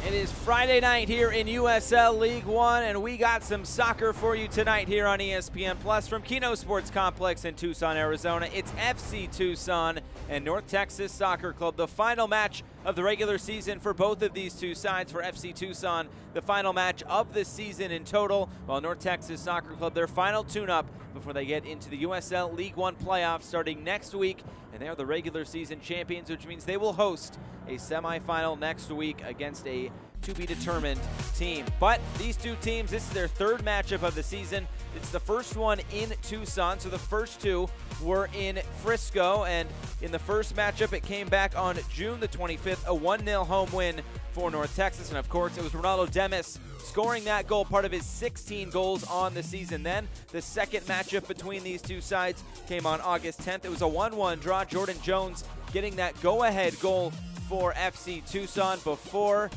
It is Friday night here in USL League One, and we got some soccer for you tonight here on ESPN Plus from Keno Sports Complex in Tucson, Arizona. It's FC Tucson and North Texas Soccer Club, the final match of the regular season for both of these two sides. For FC Tucson, the final match of the season in total, while North Texas Soccer Club, their final tune-up before they get into the USL League One playoffs starting next week, and they are the regular season champions, which means they will host a semifinal next week against a to-be-determined team. But these two teams, this is their third matchup of the season. It's the first one in Tucson, so the first two were in Frisco, and in the first matchup, it came back on June the 25th, a 1-0 home win for North Texas, and of course, it was Ronaldo Demis scoring that goal, part of his 16 goals on the season. Then the second matchup between these two sides came on August 10th. It was a 1-1 draw. Jordan Jones getting that go-ahead goal for FC Tucson before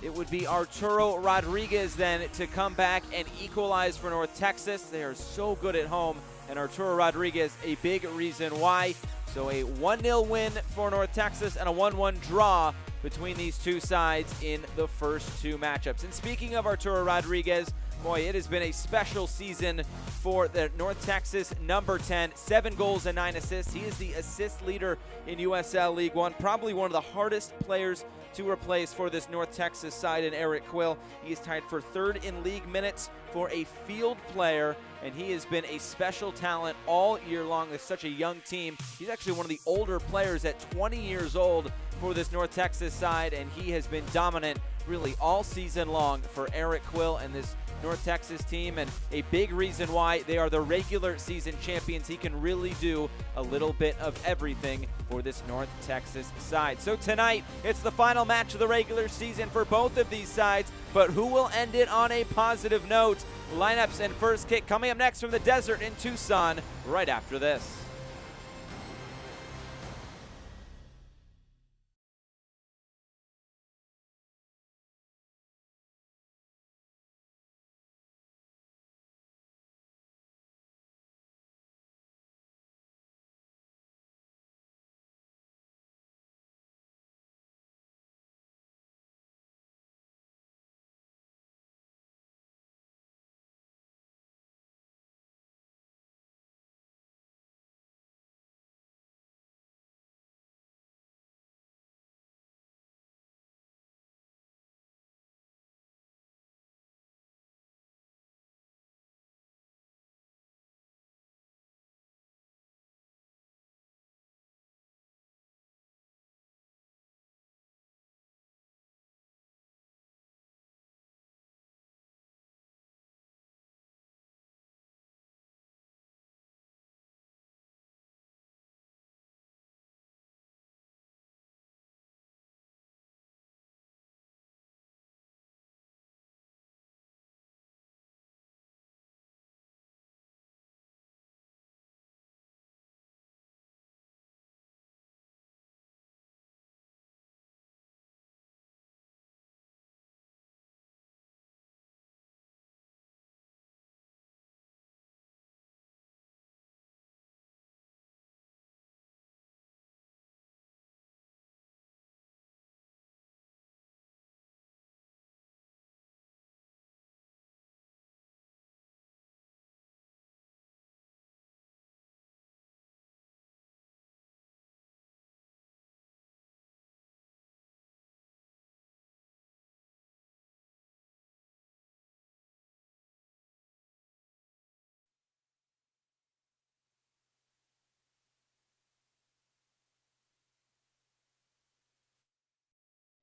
it would be Arturo Rodriguez then to come back and equalize for North Texas. They are so good at home, and Arturo Rodriguez a big reason why. So a 1-0 win for North Texas and a 1-1 draw between these two sides in the first two matchups. And speaking of Arturo Rodriguez, boy, it has been a special season for the North Texas number 10. 7 goals and 9 assists. He is the assist leader in USL League One. Probably one of the hardest players to replace for this North Texas side in Eric Quill. He is tied for third in league minutes for a field player, and he has been a special talent all year long. With such a young team, he's actually one of the older players at 20 years old for this North Texas side, and he has been dominant really all season long for Eric Quill and this North Texas team, and a big reason why they are the regular season champions. He can really do a little bit of everything for this North Texas side. So tonight, it's the final match of the regular season for both of these sides, but who will end it on a positive note? Lineups and first kick coming up next from the desert in Tucson right after this.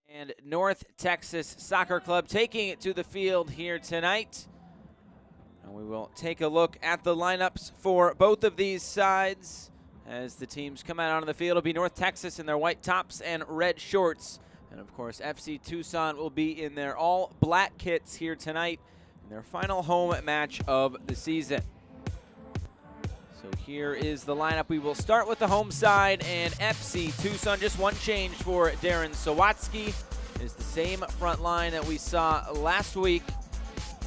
And North Texas Soccer Club taking it to the field here tonight. And we will take a look at the lineups for both of these sides as the teams come out onto the field. It'll be North Texas in their white tops and red shorts. And of course, FC Tucson will be in their all black kits here tonight in their final home match of the season. So here is the lineup. We will start with the home side, and FC Tucson, just one change for Darren Sawatsky. It's the same front line that we saw last week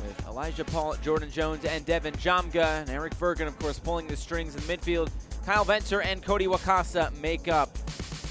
with Elijah Paul, Jordan Jones, and Devin Jamga. And Eric Bergen, of course, pulling the strings in midfield. Kyle Venter and Cody Wakasa make up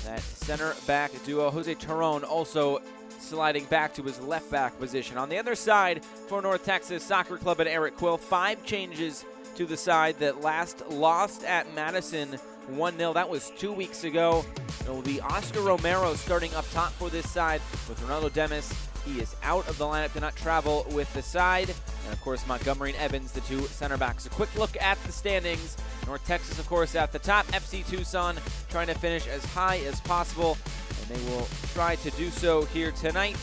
that center back duo. Jose Taron also sliding back to his left back position. On the other side for North Texas Soccer Club and Eric Quill, 5 changes to the side that last lost at Madison 1-0. That was 2 weeks ago. It will be Oscar Romero starting up top for this side with Ronaldo Demis. He is out of the lineup, did not travel with the side. And of course, Montgomery and Evans, the 2 center backs. A quick look at the standings. North Texas, of course, at the top. FC Tucson trying to finish as high as possible. And they will try to do so here tonight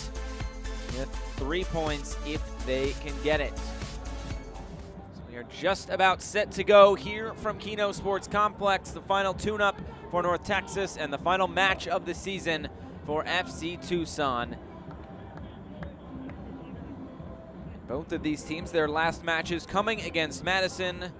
with 3 points if they can get it. So we are just about set to go here from Kino Sports Complex. The final tune-up for North Texas and the final match of the season for FC Tucson. Both of these teams, their last matches coming against Madison,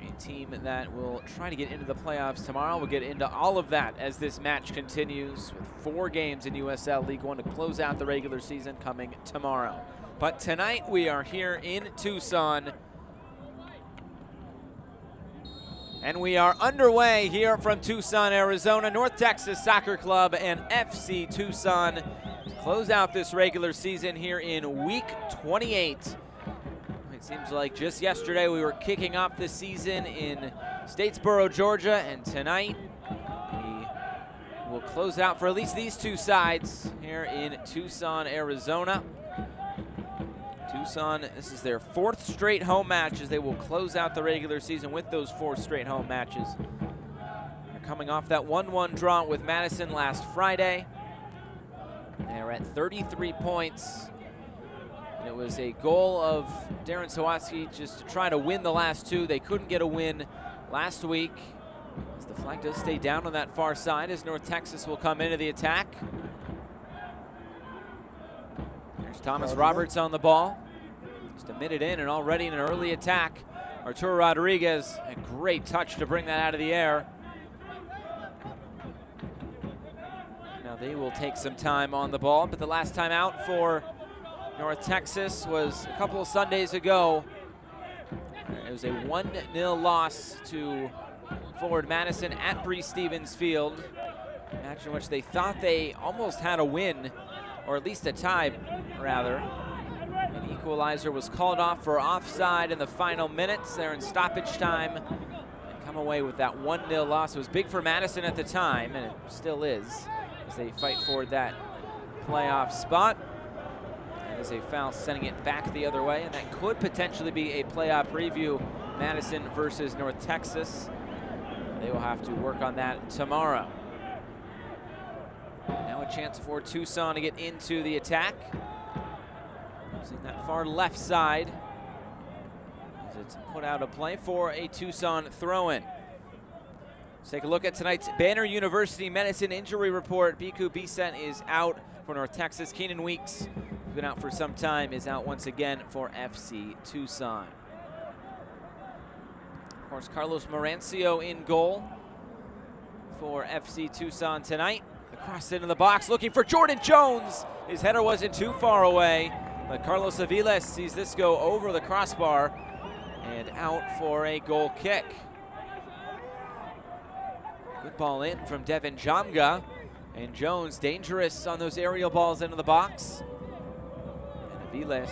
a team that will try to get into the playoffs tomorrow. We'll get into all of that as this match continues with 4 games in USL League One to close out the regular season coming tomorrow. But tonight we are here in Tucson, and we are underway here from Tucson, Arizona. North Texas Soccer Club and FC Tucson close out this regular season here in week 28. It seems like just yesterday we were kicking off the season in Statesboro, Georgia, and tonight we will close out for at least these 2 sides here in Tucson, Arizona. Tucson, this is their 4th straight home match as they will close out the regular season with those 4 straight home matches. They're coming off that 1-1 draw with Madison last Friday. They're at 33 points. And it was a goal of Darren Sawatsky just to try to win the last 2. They couldn't get a win last week, as the flag does stay down on that far side as North Texas will come into the attack. There's Thomas Roberts on the ball. Just a minute in and already in an early attack. Arturo Rodriguez, a great touch to bring that out of the air. They will take some time on the ball, but the last time out for North Texas was a couple of Sundays ago. It was a 1-0 loss to Forward Madison at Bree Stevens Field. A match in which they thought they almost had a win, or at least a tie, rather. An equalizer was called off for offside in the final minutes there in stoppage time. They come away with that 1-0 loss. It was big for Madison at the time, and it still is, as they fight for that playoff spot. And as a foul sending it back the other way, and that could potentially be a playoff preview, Madison versus North Texas. They will have to work on that tomorrow. And now a chance for Tucson to get into the attack. Using that far left side as it's put out of play for a Tucson throw-in. Let's take a look at tonight's Banner University Medicine injury report. Biku Bisset is out for North Texas. Keenan Weeks, who's been out for some time, is out once again for FC Tucson. Of course, Carlos Morancio in goal for FC Tucson tonight. The cross into the box, looking for Jordan Jones. His header wasn't too far away, but Carlos Aviles sees this go over the crossbar and out for a goal kick. Good ball in from Devin Jamga, and Jones dangerous on those aerial balls into the box. And Aviles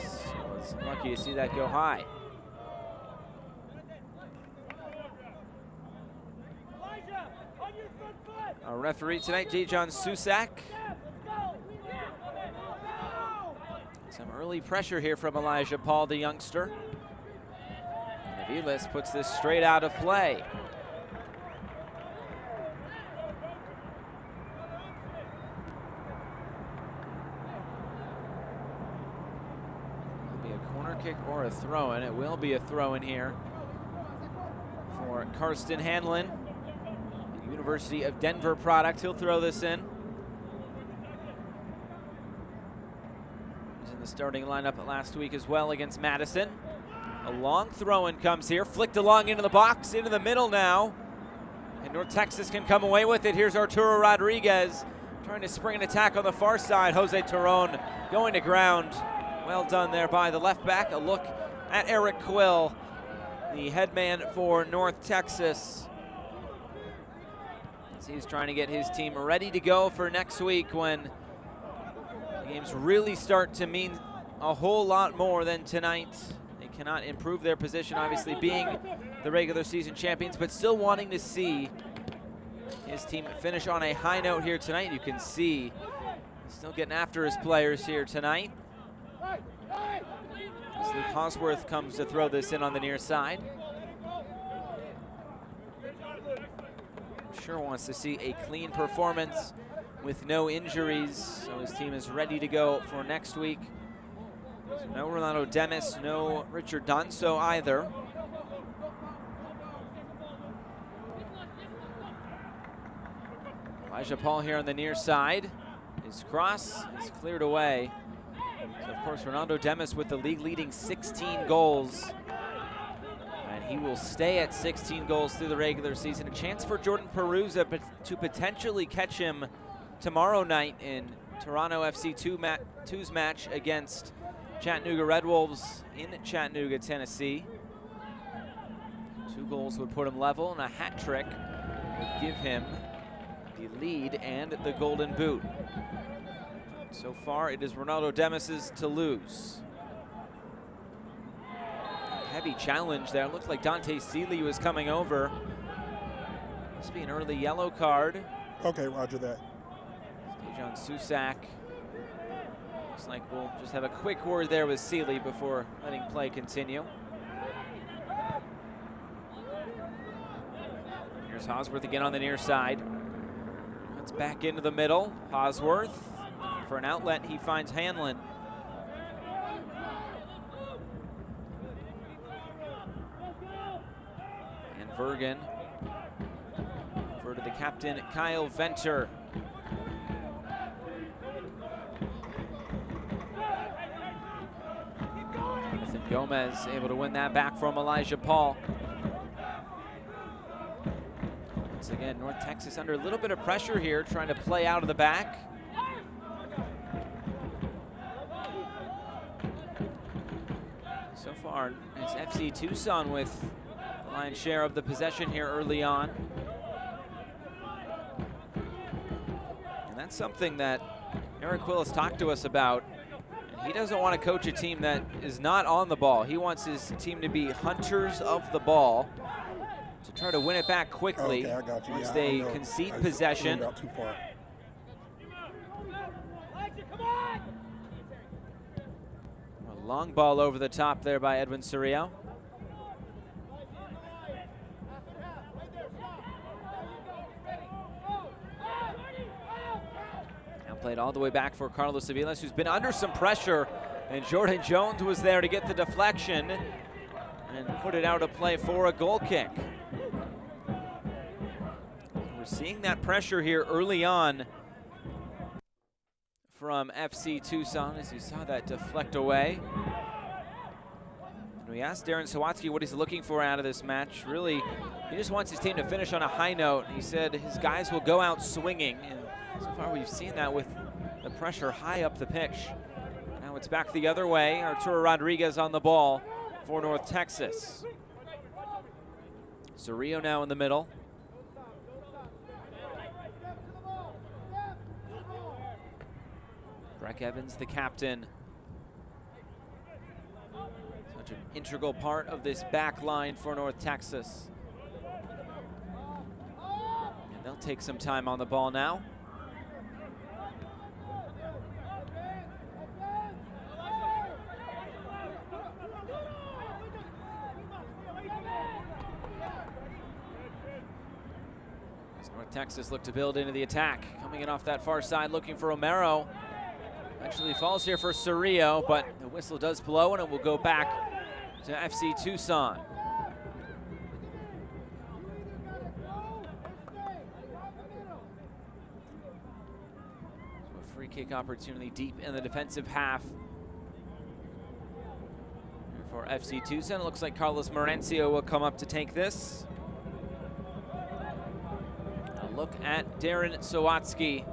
was lucky to see that go high. Our referee tonight, J. John Susak. Some early pressure here from Elijah Paul, the youngster. And Aviles puts this straight out of play. Kick or a throw-in. It will be a throw-in here for Karsten Hanlon, the University of Denver product. He'll throw this in. He's in the starting lineup last week as well against Madison. A long throw-in comes here, flicked along into the box, into the middle now. And North Texas can come away with it. Here's Arturo Rodriguez trying to spring an attack on the far side. Jose Torron going to ground. Well done there by the left back. A look at Eric Quill, the headman for North Texas. As He's trying to get his team ready to go for next week when the games really start to mean a whole lot more than tonight. They cannot improve their position, obviously being the regular season champions, but still wanting to see his team finish on a high note here tonight. You can see he's still getting after his players here tonight. As Luke Hosworth comes to throw this in on the near side. Sure wants to see a clean performance with no injuries, so his team is ready to go for next week. So no Rolando Demis, no Richard Donso either. Elijah Paul here on the near side. His cross is cleared away. So of course, Rolando Demis with the league leading 16 goals. And he will stay at 16 goals through the regular season. A chance for Jordan Peruzza to potentially catch him tomorrow night in Toronto FC 2's match against Chattanooga Red Wolves in Chattanooga, Tennessee. 2 goals would put him level, and a hat trick would give him the lead and the golden boot. So far, it is Ronaldo Demis's to lose. Heavy challenge there. Looked like Dante Seeley was coming over. Must be an early yellow card. Okay, roger that. John Susak. Looks like we'll just have a quick word there with Seeley before letting play continue. Here's Hosworth again on the near side. Cuts back into the middle. Hosworth for an outlet. He finds Hanlon. And Vergen. Over to the captain, Kyle Venter. Nathan Gomez able to win that back from Elijah Paul. Once again, North Texas under a little bit of pressure here, trying to play out of the back. So far, it's FC Tucson with the lion's share of the possession here early on. And that's something that Eric Quill has talked to us about. He doesn't want to coach a team that is not on the ball. He wants his team to be hunters of the ball, to try to win it back quickly. Okay, I got you. Once Yeah, they concede possession. Out too far. A long ball over the top there by Edwin Cerrillo. Now played all the way back for Carlos Aviles, who's been under some pressure, and Jordan Jones was there to get the deflection and put it out of play for a goal kick. We're seeing that pressure here early on from FC Tucson, as you saw that deflect away. And we asked Darren Sawatsky what he's looking for out of this match. Really, he just wants his team to finish on a high note. He said his guys will go out swinging, and so far we've seen that with the pressure high up the pitch. Now it's back the other way. Arturo Rodriguez on the ball for North Texas. Cerrillo now in the middle. Breck Evans, the captain. Such an integral part of this back line for North Texas. And they'll take some time on the ball now. North Texas look to build into the attack. Coming in off that far side, looking for Romero. Eventually falls here for Cerrillo, but the whistle does blow, and it will go back to FC Tucson. So a free kick opportunity deep in the defensive half for FC Tucson. It looks like Carlos Merencio will come up to take this. A look at Darren Sawatsky.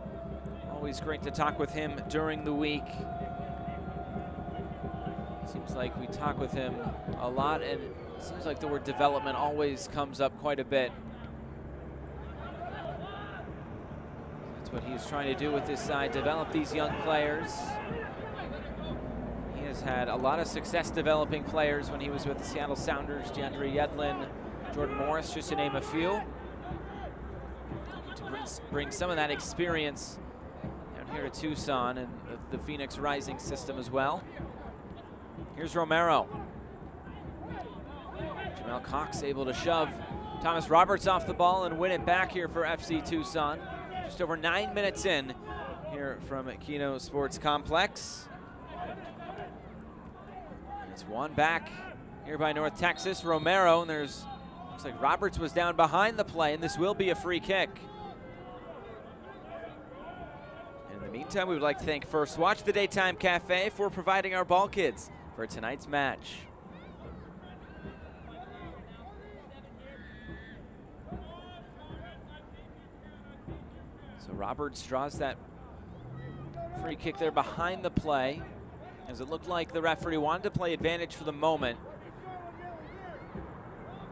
Always great to talk with him during the week. Seems like we talk with him a lot, and it seems like the word development always comes up quite a bit. That's what he's trying to do with this side, develop these young players. He has had a lot of success developing players when he was with the Seattle Sounders, DeAndre Yedlin, Jordan Morris, just to name a few. To bring some of that experience down here to Tucson and the Phoenix Rising system as well. Here's Romero. Jamel Cox able to shove Thomas Roberts off the ball and win it back here for FC Tucson. Just over 9 minutes in here from Kino Sports Complex. And it's one back here by North Texas. Romero, and looks like Roberts was down behind the play, and this will be a free kick. In the meantime, we would like to thank First Watch, the Daytime Cafe, for providing our ball kids for tonight's match. So Roberts draws that free kick there behind the play, as it looked like the referee wanted to play advantage for the moment.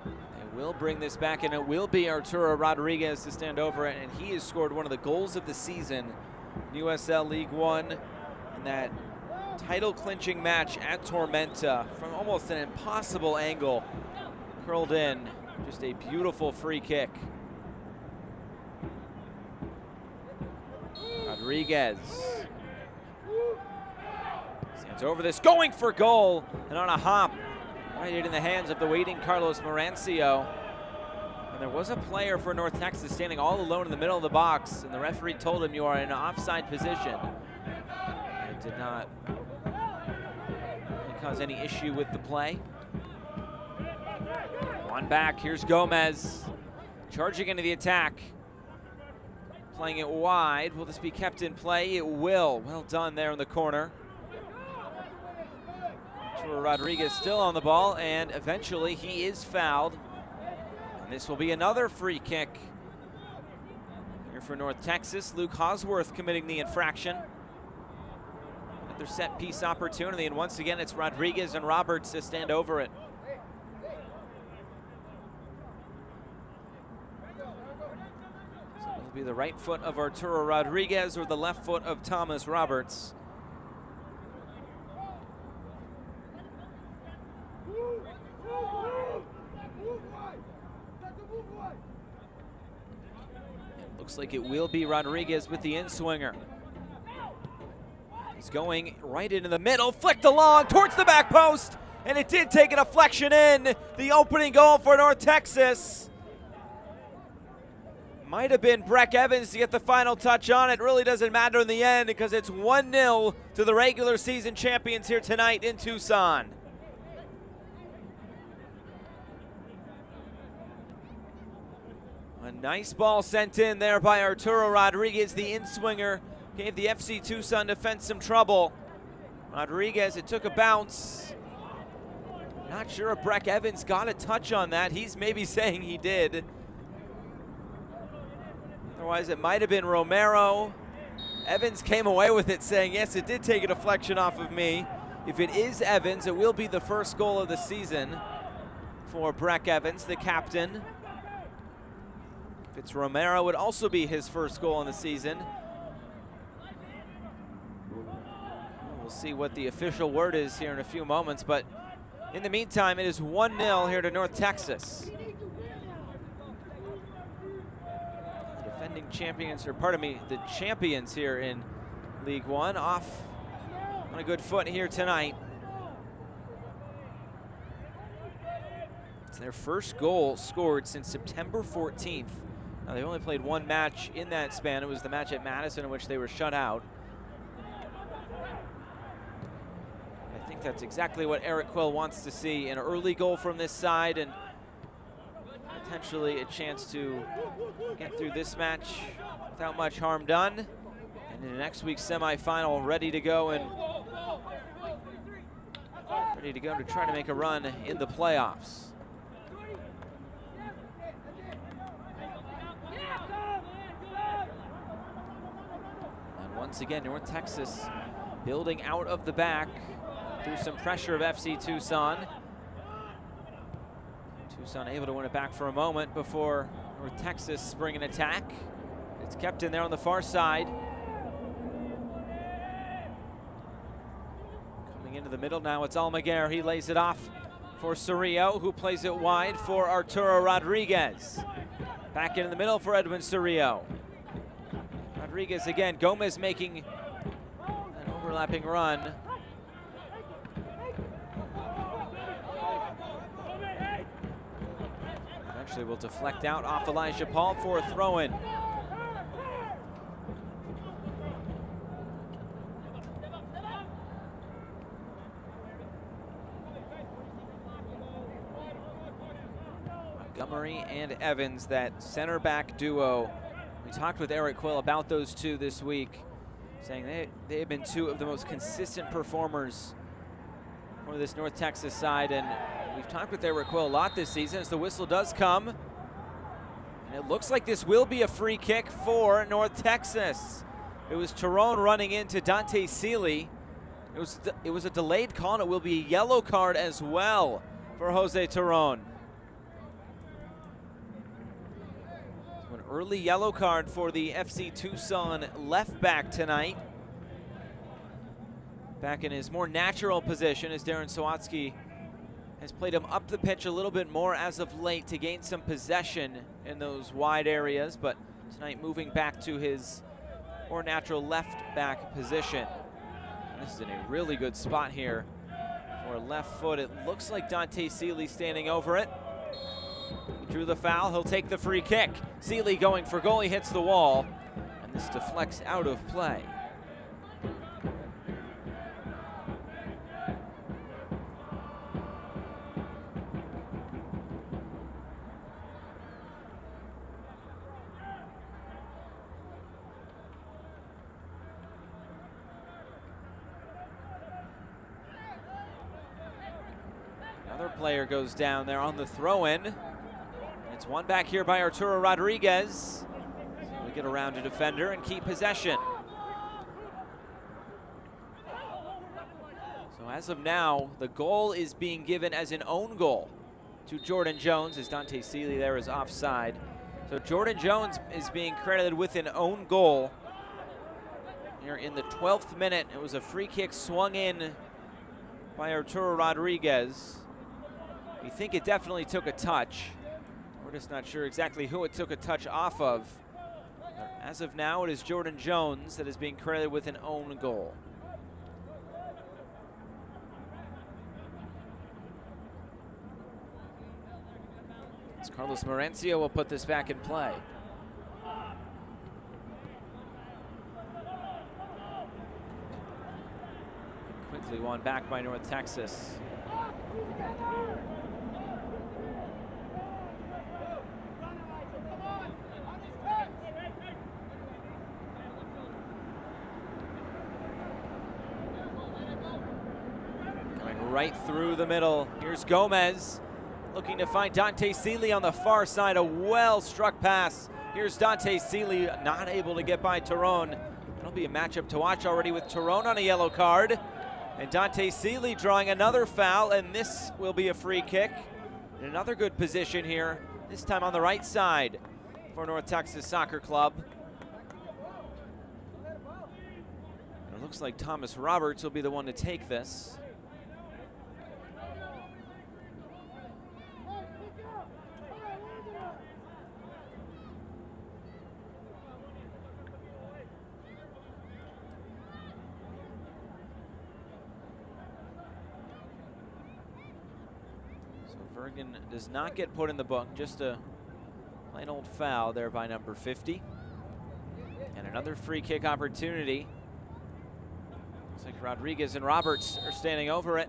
They will bring this back, and it will be Arturo Rodriguez to stand over it, and he has scored one of the goals of the season in USL League One in that title-clinching match at Tormenta from almost an impossible angle, curled in. Just a beautiful free kick. Rodriguez stands over this, going for goal, and on a hop, right in the hands of the waiting Carlos Marancio. And there was a player for North Texas standing all alone in the middle of the box, and the referee told him, "You are in an offside position." It did not cause any issue with the play. One back, here's Gomez, charging into the attack. Playing it wide. Will this be kept in play? It will. Well done there in the corner. Arturo Rodriguez still on the ball, and eventually he is fouled. And this will be another free kick here for North Texas. Luke Hosworth committing the infraction. Another set piece opportunity, and once again it's Rodriguez and Roberts to stand over it. Be the right foot of Arturo Rodriguez or the left foot of Thomas Roberts. It looks like it will be Rodriguez with the in-swinger. He's going right into the middle, flicked along towards the back post, and it did take a deflection in. The opening goal for North Texas. Might have been Breck Evans to get the final touch on it. Really doesn't matter in the end because it's 1-0 to the regular season champions here tonight in Tucson. A nice ball sent in there by Arturo Rodriguez. The in-swinger gave the FC Tucson defense some trouble. Rodriguez, it took a bounce. Not sure if Breck Evans got a touch on that. He's maybe saying he did. Otherwise, it might have been Romero. Evans came away with it saying, yes, it did take a deflection off of me. If it is Evans, it will be the first goal of the season for Breck Evans, the captain. If it's Romero, it would also be his first goal in the season. We'll see what the official word is here in a few moments, but in the meantime, it is 1-0 here to North Texas. Champions, or pardon me, the champions here in League One, off on a good foot here tonight. It's their first goal scored since September 14th. Now, they only played one match in that span. It was the match at Madison in which they were shut out. I think that's exactly what Eric Quill wants to see, an early goal from this side and potentially a chance to get through this match without much harm done. And in the next week's semifinal, ready to go to try to make a run in the playoffs. And once again, North Texas building out of the back through some pressure of FC Tucson. Tucson able to win it back for a moment before North Texas spring an attack It's kept in there on the far side. Coming into the middle now, it's Almaguer. He lays it off for Cerrillo, who plays it wide for Arturo Rodriguez. Back in the middle for Edwin Cerrillo. Rodriguez again, Gomez making an overlapping run. Eventually will deflect out off Elijah Paul for a throw-in. Montgomery and Evans, that center back duo. We talked with Eric Quill about those two this week, saying they have been two of the most consistent performers for this North Texas side, and we've talked with Eric Quill a lot this season as the whistle does come. And it looks like this will be a free kick for North Texas. It was Tyrone running into Dante Seeley. It was a delayed call, and it will be a yellow card as well for Jose Tyrone. An early yellow card for the FC Tucson left back tonight. Back in his more natural position as Darren Sawatsky has played him up the pitch a little bit more as of late to gain some possession in those wide areas, but tonight moving back to his more natural left back position. And this is in a really good spot here for left foot. It looks like Dante Seeley standing over it. He drew the foul, he'll take the free kick. Seeley going for goal, he hits the wall, and this deflects out of play. Another player goes down there on the throw-in. It's one back here by Arturo Rodriguez. So we get around a defender and keep possession. So as of now, the goal is being given as an own goal to Jordan Jones, as Dante Seeley there is offside. So Jordan Jones is being credited with an own goal. Here in the 12th minute, it was a free kick swung in by Arturo Rodriguez. We think it definitely took a touch. We're just not sure exactly who it took a touch off of. But as of now, it is Jordan Jones that is being credited with an own goal. As Carlos Morencio will put this back in play. Quickly won back by North Texas. Right through the middle. Here's Gomez looking to find Dante Seeley on the far side. A well-struck pass. Here's Dante Seeley, not able to get by Tyrone. That'll be a matchup to watch already with Tyrone on a yellow card. And Dante Seeley drawing another foul, and this will be a free kick. In another good position here, this time on the right side for North Texas Soccer Club. And it looks like Thomas Roberts will be the one to take this. Bergen does not get put in the book, just a plain old foul there by number 50. And another free kick opportunity. Looks like Rodriguez and Roberts are standing over it.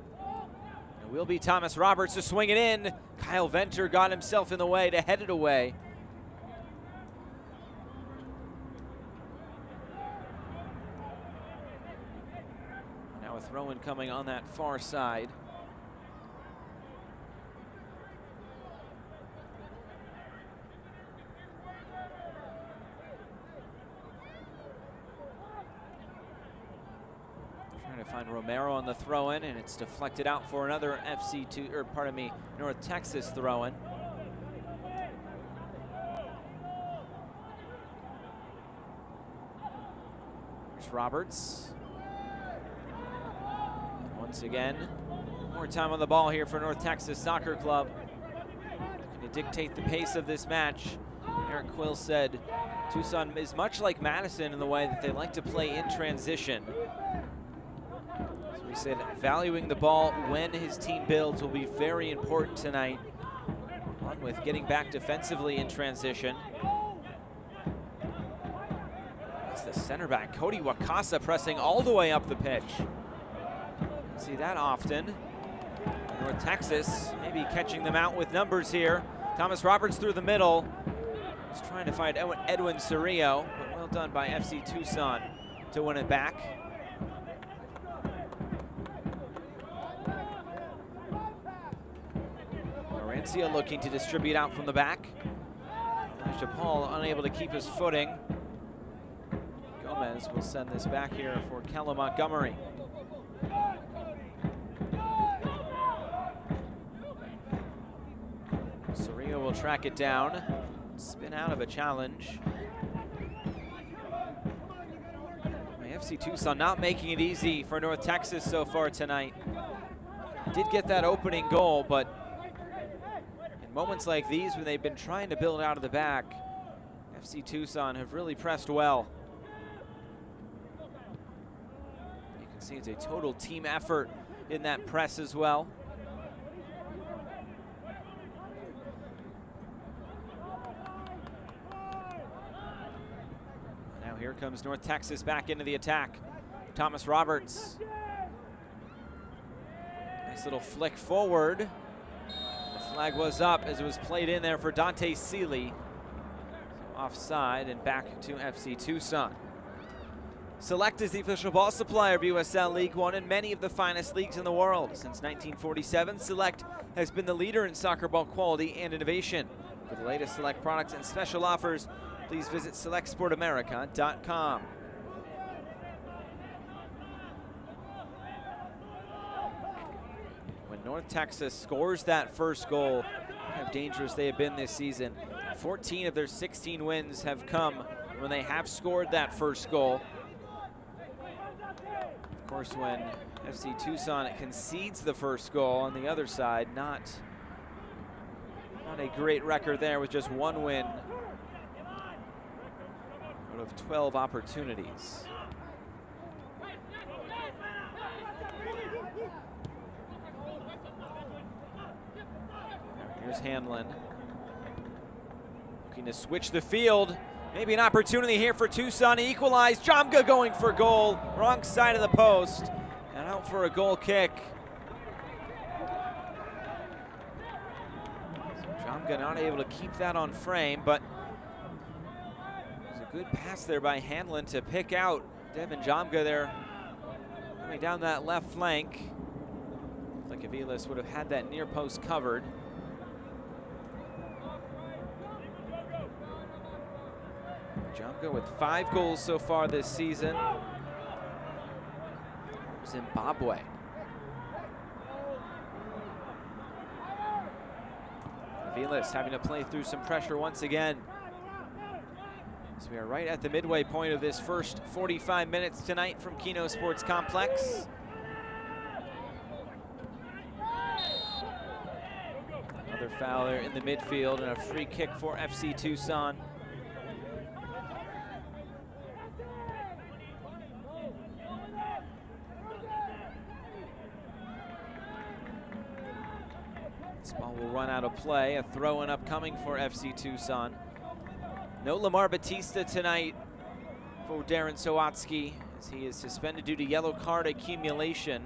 It will be Thomas Roberts to swing it in. Kyle Venter got himself in the way to head it away. Now a throw-in coming on that far side. Find Romero on the throw-in, and it's deflected out for another North Texas throw-in. Roberts. Once again, more time on the ball here for North Texas Soccer Club. Going to dictate the pace of this match. Eric Quill said Tucson is much like Madison in the way that they like to play in transition. So he said valuing the ball when his team builds will be very important tonight, along with getting back defensively in transition. That's the center back, Cody Wakasa, pressing all the way up the pitch. See that often. North Texas maybe catching them out with numbers here. Thomas Roberts through the middle. He's trying to find Edwin Cerrillo, but well done by FC Tucson to win it back. Valencia looking to distribute out from the back. Paul unable to keep his footing. Gomez will send this back here for Kellen Montgomery. Cerrillo will track it down. Spin out of a challenge. FC Tucson not making it easy for North Texas so far tonight. Did get that opening goal, but in moments like these when they've been trying to build out of the back, FC Tucson have really pressed well. You can see it's a total team effort in that press as well. Here comes North Texas back into the attack. Thomas Roberts. Nice little flick forward. The flag was up as it was played in there for Dante Seeley. So offside and back to FC Tucson. Select is the official ball supplier of USL League One and many of the finest leagues in the world. Since 1947, Select has been the leader in soccer ball quality and innovation. For the latest Select products and special offers, please visit selectsportamerica.com. When North Texas scores that first goal, how dangerous they have been this season. 14 of their 16 wins have come when they have scored that first goal. Of course, when FC Tucson concedes the first goal on the other side, not a great record there with just one win out of 12 opportunities. Here's Hanlon. Looking to switch the field. Maybe an opportunity here for Tucson to equalize. Jamga going for goal. Wrong side of the post. And out for a goal kick. Jamga not able to keep that on frame, but good pass there by Hanlon to pick out Devin Jamga there coming down that left flank. Like Aviles would have had that near post covered. Jamga with 5 goals so far this season. Zimbabwe. Aviles having to play through some pressure once again. So we are right at the midway point of this first 45 minutes tonight from Kino Sports Complex. Another foul there in the midfield and a free kick for FC Tucson. This ball will run out of play. A throw-in upcoming for FC Tucson. No Lamar Batista tonight for Darren Sawatsky, as he is suspended due to yellow card accumulation.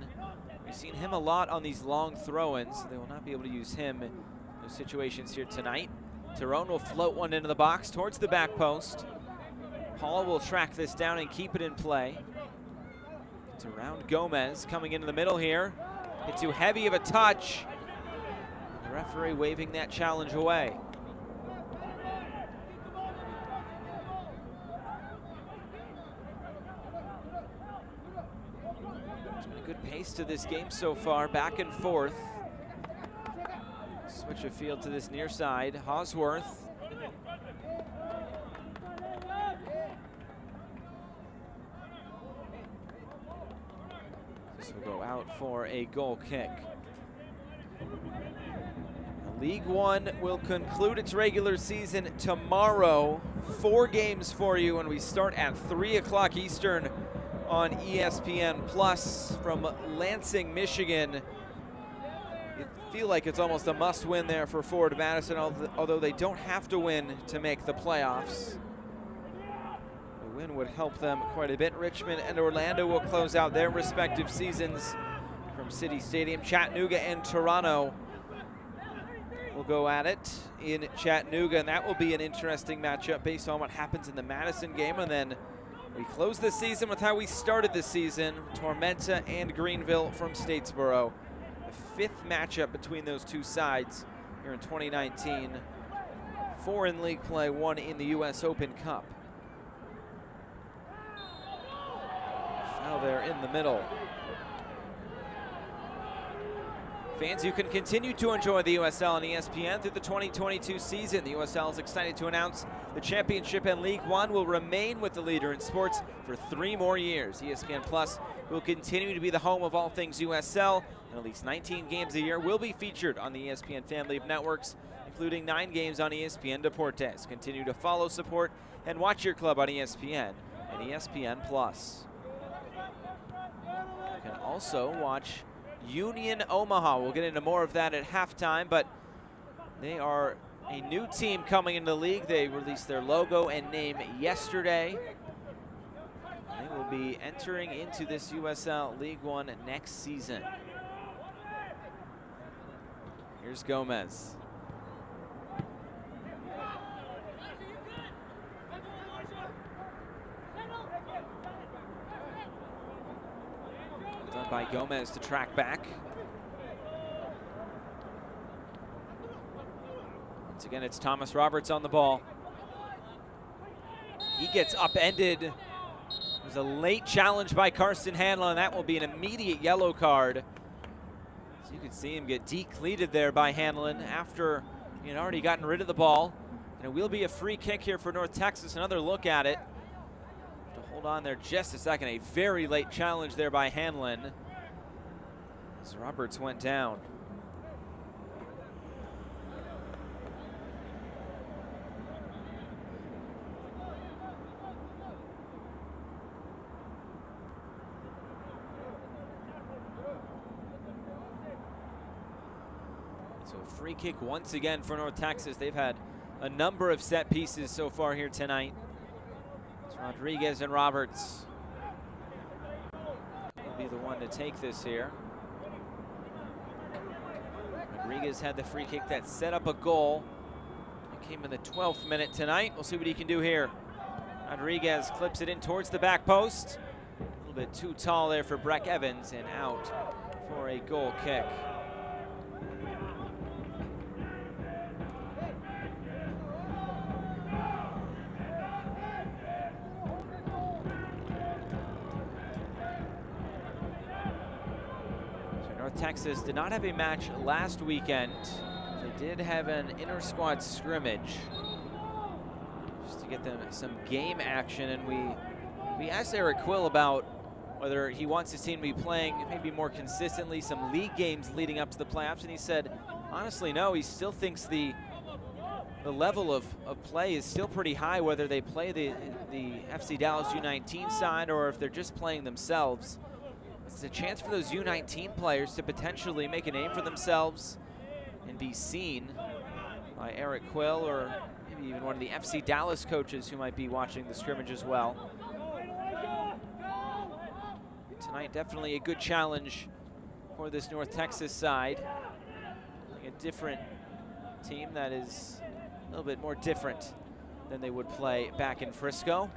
We've seen him a lot on these long throw-ins. So they will not be able to use him in those situations here tonight. Tyrone will float one into the box towards the back post. Paul will track this down and keep it in play. It's around Gomez coming into the middle here. It's too heavy of a touch. The referee waving that challenge away. Good pace to this game so far, back and forth. Switch of field to this near side. Hosworth. This will go out for a goal kick. League One will conclude its regular season tomorrow. 4 games for you, and we start at 3 o'clock Eastern on ESPN Plus from Lansing, Michigan. You feel like it's almost a must-win there for Forward Madison, although they don't have to win to make the playoffs. A win would help them quite a bit. Richmond and Orlando will close out their respective seasons from City Stadium. Chattanooga and Toronto will go at it in Chattanooga, and that will be an interesting matchup based on what happens in the Madison game. And then we close the season with how we started the season, Tormenta and Greenville from Statesboro. The 5th matchup between those two sides here in 2019. 4 in league play, 1 in the US Open Cup. Foul there in the middle. Fans, you can continue to enjoy the USL on ESPN through the 2022 season. The USL is excited to announce the championship and League One will remain with the leader in sports for 3 more years. ESPN Plus will continue to be the home of all things USL, and at least 19 games a year will be featured on the ESPN family of networks, including 9 games on ESPN Deportes. Continue to follow, support, and watch your club on ESPN and ESPN Plus. You can also watch Union Omaha. We'll get into more of that at halftime, but they are a new team coming into the league. They released their logo and name yesterday. They will be entering into this USL League One next season. Here's Gomez. Done by Gomez to track back. Once again, it's Thomas Roberts on the ball. He gets upended. It was a late challenge by Karsten Hanlon. That will be an immediate yellow card. So you can see him get decleated there by Hanlon after he had already gotten rid of the ball. And it will be a free kick here for North Texas. Another look at it. Hold on there just a second. A very late challenge there by Hanlon as Roberts went down. So free kick once again for North Texas. They've had a number of set pieces so far here tonight. Rodriguez and Roberts will be the one to take this here. Rodriguez had the free kick that set up a goal. It came in the 12th minute tonight. We'll see what he can do here. Rodriguez clips it in towards the back post. A little bit too tall there for Breck Evans, and out for a goal kick. Texas did not have a match last weekend. They did have an inter-squad scrimmage just to get them some game action, and we asked Eric Quill about whether he wants his team to be playing maybe more consistently some league games leading up to the playoffs, and he said honestly no, he still thinks the level of play is still pretty high, whether they play the FC Dallas U19 side or if they're just playing themselves. It's a chance for those U19 players to potentially make a name for themselves and be seen by Eric Quill or maybe even one of the FC Dallas coaches who might be watching the scrimmage as well. Tonight, definitely a good challenge for this North Texas side. A different team that is a little bit more different than they would play back in Frisco.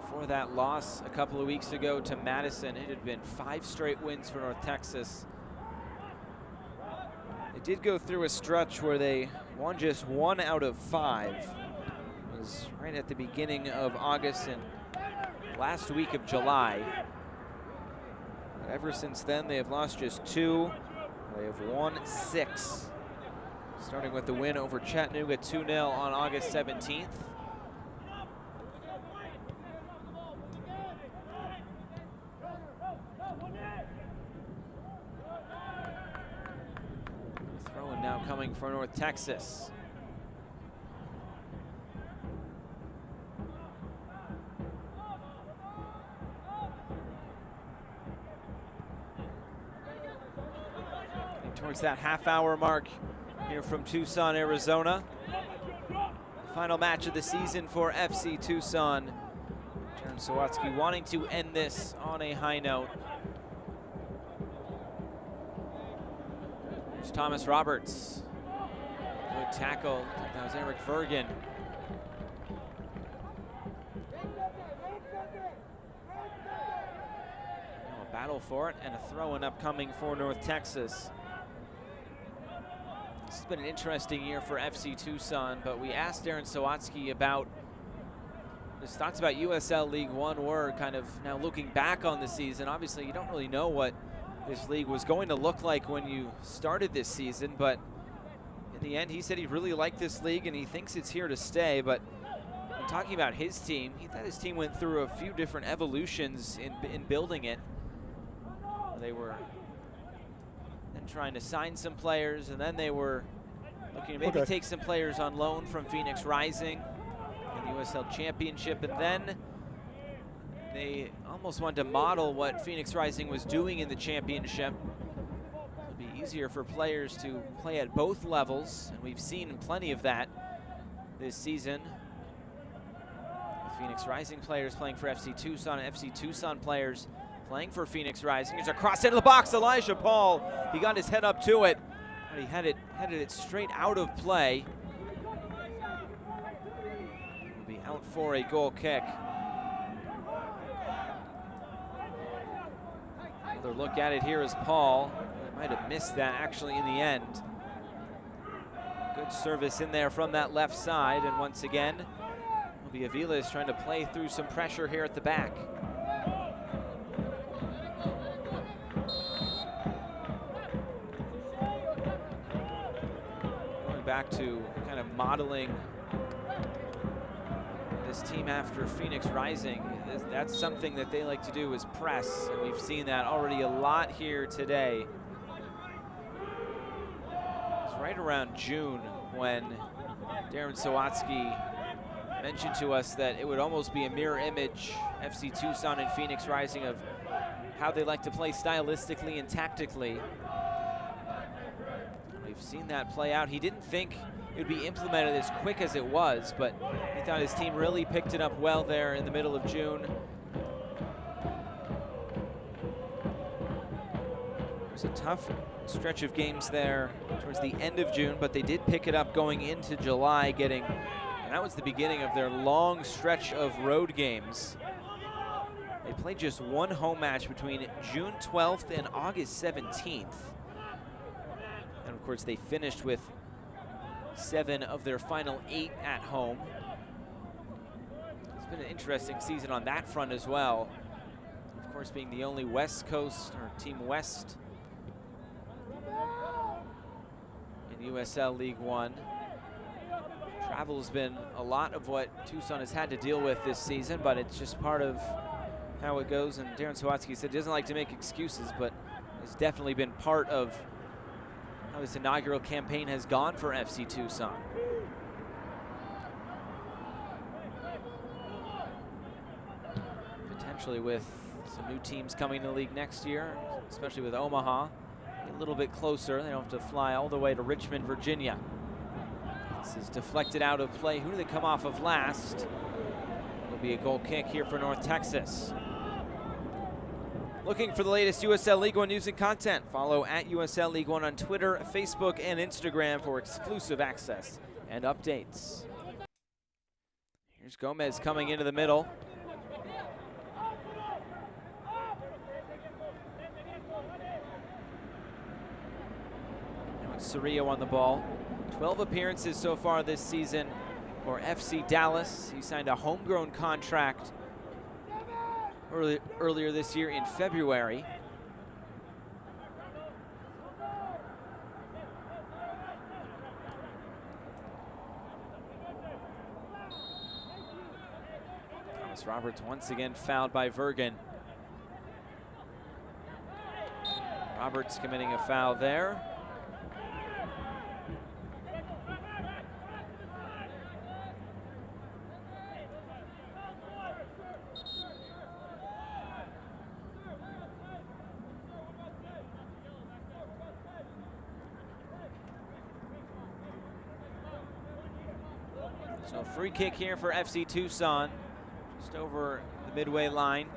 Before that loss a couple of weeks ago to Madison, it had been 5 straight wins for North Texas. They did go through a stretch where they won just 1 out of 5. It was right at the beginning of August and last week of July. But ever since then, they have lost just 2. They have won 6. Starting with the win over Chattanooga 2-0 on August 17th. Throwing now coming for North Texas. Towards that half-hour mark here from Tucson, Arizona. Final match of the season for FC Tucson. Darren Sawatsky wanting to end this on a high note. There's Thomas Roberts. Good tackle. That was Eric Vergen. Now a battle for it and a throw-in upcoming for North Texas. This has been an interesting year for FC Tucson, but we asked Darren Sawatsky about his thoughts about USL League One were kind of now looking back on the season. Obviously, you don't really know what this league was going to look like when you started this season, but in the end, he said he really liked this league and he thinks it's here to stay. But when talking about his team, he thought his team went through a few different evolutions in building it. They were and trying to sign some players, and then they were looking to maybe take some players on loan from Phoenix Rising in the USL Championship, and then they almost wanted to model what Phoenix Rising was doing in the championship. It'll be easier for players to play at both levels, and we've seen plenty of that this season. Phoenix Rising players playing for FC Tucson, and FC Tucson players playing for Phoenix Rising. There's a cross into the box. Elijah Paul, he got his head up to it, but he headed it straight out of play. Will be out for a goal kick. Another look at it here is Paul. He might have missed that actually in the end. Good service in there from that left side, and once again, will be Aviles trying to play through some pressure here at the back. Back to kind of modeling this team after Phoenix Rising. That's something that they like to do, is press, and we've seen that already a lot here today. It's right around June when Darren Sawatsky mentioned to us that it would almost be a mirror image, FC Tucson and Phoenix Rising, of how they like to play stylistically and tactically. We've seen that play out. He didn't think it would be implemented as quick as it was, but he thought his team really picked it up well there in the middle of June. It was a tough stretch of games there towards the end of June, but they did pick it up going into July, and that was the beginning of their long stretch of road games. They played just one home match between June 12th and August 17th. And of course, they finished with 7 of their final 8 at home. It's been an interesting season on that front as well. Of course, being the only West Coast, or Team West, in USL League One. Travel has been a lot of what Tucson has had to deal with this season, but it's just part of how it goes. And Darren Sawatsky said he doesn't like to make excuses, but it's definitely been part of how this inaugural campaign has gone for FC Tucson. Potentially with some new teams coming to the league next year, especially with Omaha, a little bit closer. They don't have to fly all the way to Richmond, Virginia. This is deflected out of play. Who do they come off of last? It'll be a goal kick here for North Texas. Looking for the latest USL League One news and content? Follow at USL League One on Twitter, Facebook, and Instagram for exclusive access and updates. Here's Gomez coming into the middle. Now it's Cerrillo on the ball. 12 appearances so far this season for FC Dallas. He signed a homegrown contract earlier this year in February. Roberts. Roberts once again fouled by Vergen. Roberts committing a foul there. So free kick here for FC Tucson, just over the midway line.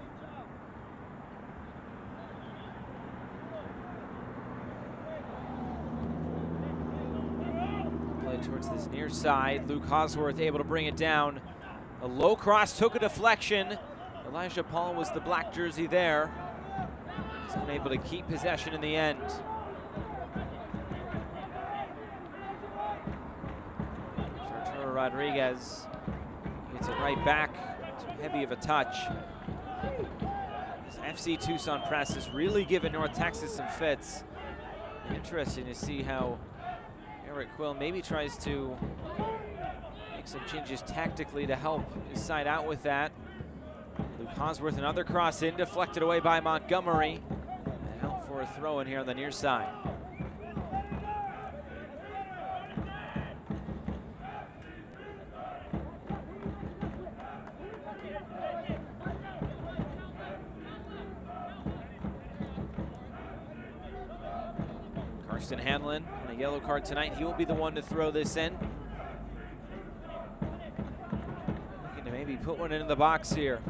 Play towards this near side. Luke Hosworth able to bring it down. A low cross took a deflection. Elijah Paul was the black jersey there. He's unable to keep possession in the end. Rodriguez gets it right back. Too heavy of a touch. This FC Tucson press is really giving North Texas some fits. Interesting to see how Eric Quill maybe tries to make some changes tactically to help his side out with that. Luke Hosworth, another cross in, deflected away by Montgomery. And out for a throw in here on the near side. Karsten Hanlon on a yellow card tonight. He will be the one to throw this in. Looking to maybe put one into the box here.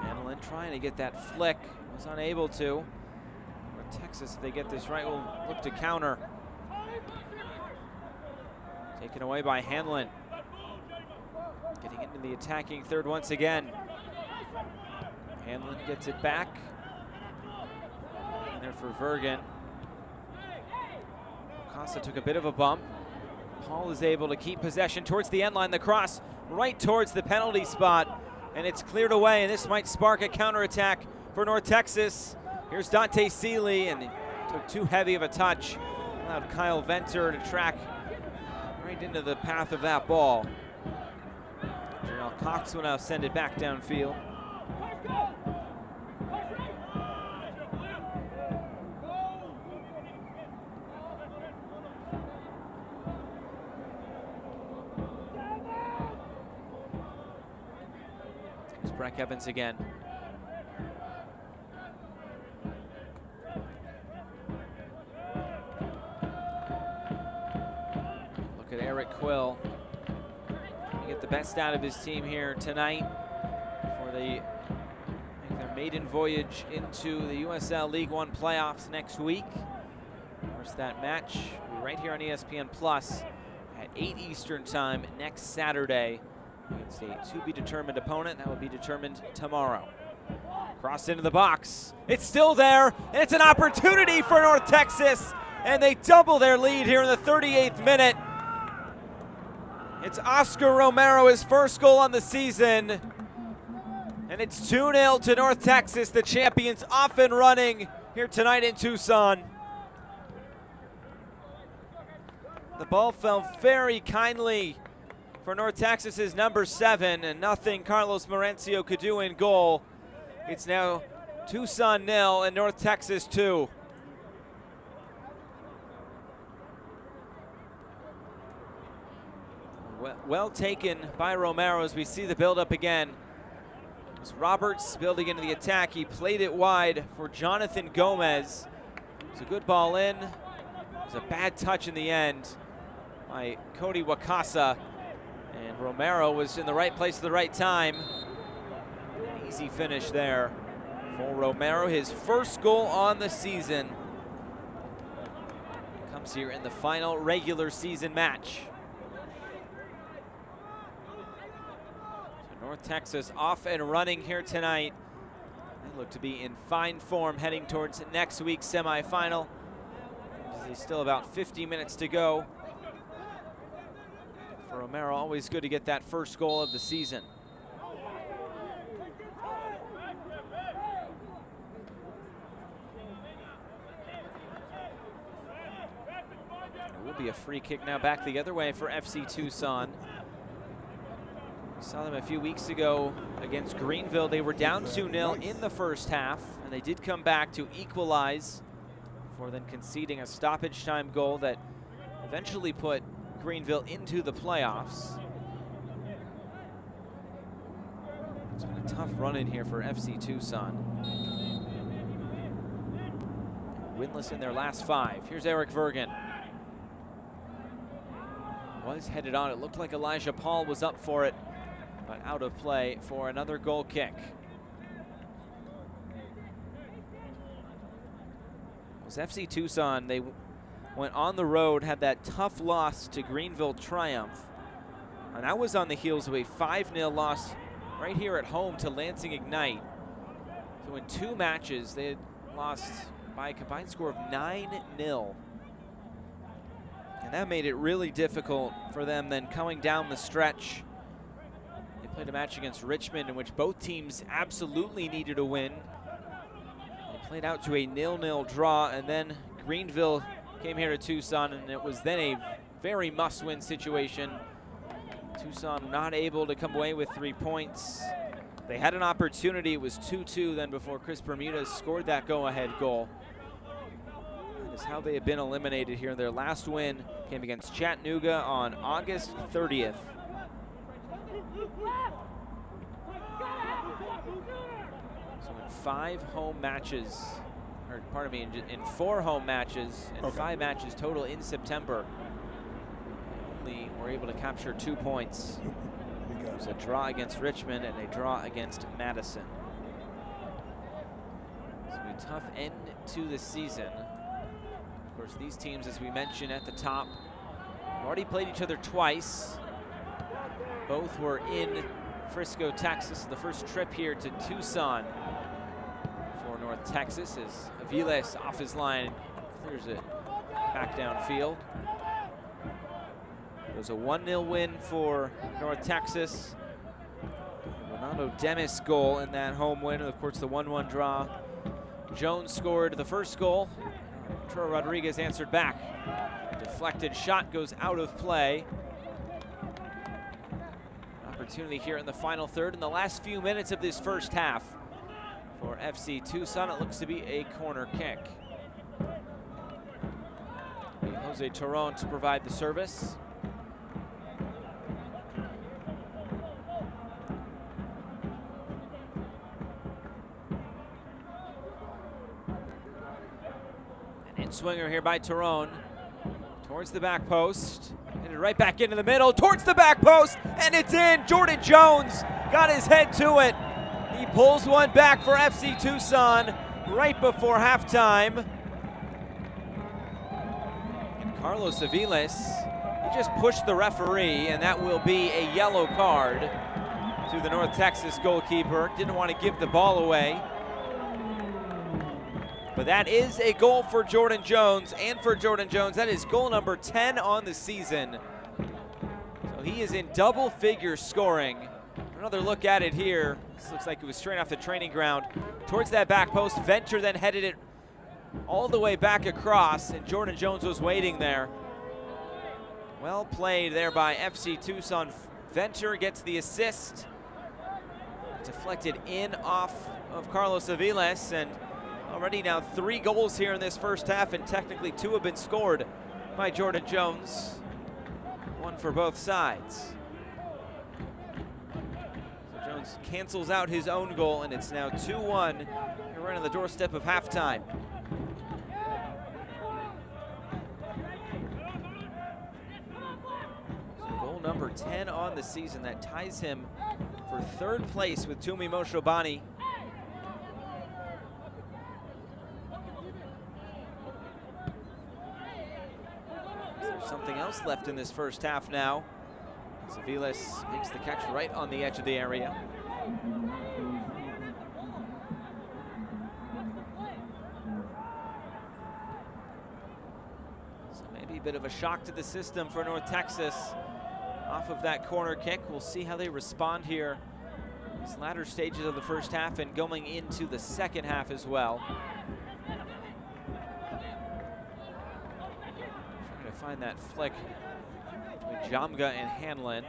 Hanlon trying to get that flick. Was unable to. North Texas, if they get this right, will look to counter. Taken away by Hanlon. Getting into the attacking third once again. Hanlon gets it back. There for Vergen. Costa took a bit of a bump. Paul is able to keep possession towards the end line. The cross right towards the penalty spot, and it's cleared away, and this might spark a counterattack for North Texas. Here's Dante Seeley, and he took too heavy of a touch. Allowed Kyle Venter to track right into the path of that ball. Jarrell Cox will now send it back downfield. Breck Evans again. Look at Eric Quill. Trying to get the best out of his team here tonight for their maiden voyage into the USL League One playoffs next week. Of course, that match will be right here on ESPN Plus at 8 Eastern time next Saturday. It's a to-be-determined opponent. That will be determined tomorrow. Crossed into the box. It's still there, and it's an opportunity for North Texas, and they double their lead here in the 38th minute. It's Oscar Romero, his first goal on the season, and it's 2-0 to North Texas, the champions off and running here tonight in Tucson. The ball fell very kindly for North Texas's number 7, and nothing Carlos Merencio could do in goal. It's now Tucson 0 and North Texas 2. Well taken by Romero as we see the build-up again. It's Roberts building into the attack. He played it wide for Jonathan Gomez. It's a good ball in. It was a bad touch in the end by Cody Wakasa. And Romero was in the right place at the right time. An easy finish there for Romero, his first goal on the season. It comes here in the final regular season match. So North Texas off and running here tonight. They look to be in fine form heading towards next week's semifinal. There's still about 50 minutes to go. For Romero, always good to get that first goal of the season. It will be a free kick now back the other way for FC Tucson. Saw them a few weeks ago against Greenville. They were down 2-0 in the first half, and they did come back to equalize before then conceding a stoppage time goal that eventually put Greenville into the playoffs. It's been a tough run in here for FC Tucson. Winless in their last 5. Here's Eric Vergen. Was headed on. It looked like Elijah Paul was up for it, but out of play for another goal kick. It was FC Tucson. They went on the road, had that tough loss to Greenville Triumph, and that was on the heels of a 5-0 loss right here at home to Lansing Ignite. So in 2 matches, they had lost by a combined score of 9-0. And that made it really difficult for them then coming down the stretch. They played a match against Richmond in which both teams absolutely needed a win. They played out to a 0-0 draw, and then Greenville came here to Tucson, and it was then a very must-win situation. Tucson not able to come away with 3 points. They had an opportunity. It was 2-2 then before Chris Bermudez scored that go-ahead goal. That is how they have been eliminated here. Their last win came against Chattanooga on August 30th. So in 5 home matches, or pardon me, in 4 home matches and 5 matches total in September, they only were able to capture 2 points. It was a draw against Richmond and a draw against Madison. So a tough end to the season. Of course, these teams, as we mentioned at the top, have already played each other twice. Both were in Frisco, Texas. The first trip here to Tucson for North Texas as Aviles off his line clears it back downfield. It was a 1-0 win for North Texas. Ronaldo Demis goal in that home win. And of course, the 1-1 draw. Jones scored the first goal. Arturo Rodriguez answered back. Deflected shot goes out of play. Opportunity here in the final third in the last few minutes of this first half for FC Tucson. It looks to be a corner kick. Jose Torron to provide the service. Swinger here by Torron towards the back post, and right back into the middle towards the back post, and it's in. Jordan Jones got his head to it. He pulls one back for FC Tucson right before halftime. And Carlos Aviles, he just pushed the referee, and that will be a yellow card to the North Texas goalkeeper. Didn't want to give the ball away. But that is a goal for Jordan Jones, and for Jordan Jones, that is goal number 10 on the season. So he is in double figure scoring. Another look at it here. This looks like it was straight off the training ground. Towards that back post, Venter then headed it all the way back across, and Jordan Jones was waiting there. Well played there by FC Tucson. Venter gets the assist. Deflected in off of Carlos Aviles, and already now 3 goals here in this first half, and technically 2 have been scored by Jordan Jones. 1 for both sides. So Jones cancels out his own goal, and it's now 2-1. We're right on the doorstep of halftime. So goal number 10 on the season. That ties him for 3rd place with Tumi Moshobani. Something else left in this first half now. Aviles makes the catch right on the edge of the area. So maybe a bit of a shock to the system for North Texas off of that corner kick. We'll see how they respond here these latter stages of the first half and going into the second half as well. Find that flick between Jamga and Hanlon.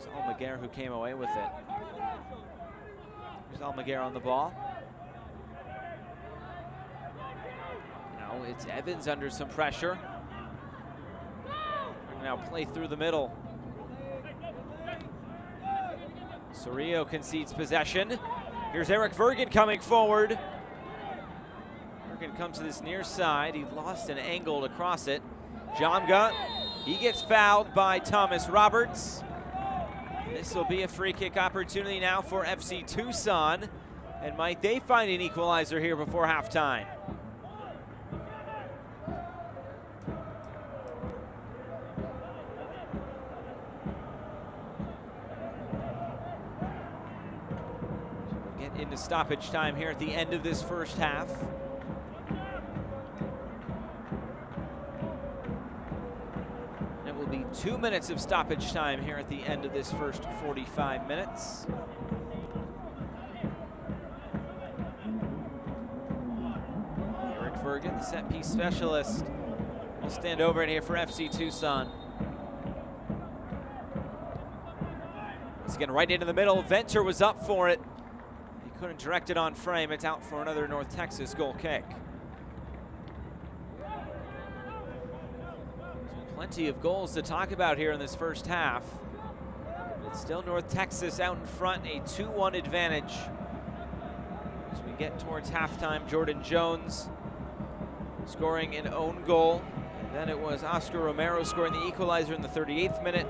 It's Almaguer who came away with it. Here's Almaguer on the ball. Now it's Evans under some pressure. Now play through the middle. Sorillo concedes possession. Here's Eric Vergen coming forward. Vergen comes to this near side. He lost an angle to cross it. Jamga, he gets fouled by Thomas Roberts. This will be a free kick opportunity now for FC Tucson. And might they find an equalizer here before halftime? We'll get into stoppage time here at the end of this first half. It will be 2 minutes of stoppage time here at the end of this first 45 minutes. Eric Vergen, the set piece specialist, will stand over it here for FC Tucson. Once again, right into the middle. Venter was up for it. He couldn't direct it on frame. It's out for another North Texas goal kick. Plenty of goals to talk about here in this first half. It's still North Texas out in front, a 2-1 advantage. As we get towards halftime, Jordan Jones scoring an own goal. And then it was Oscar Romero scoring the equalizer in the 38th minute,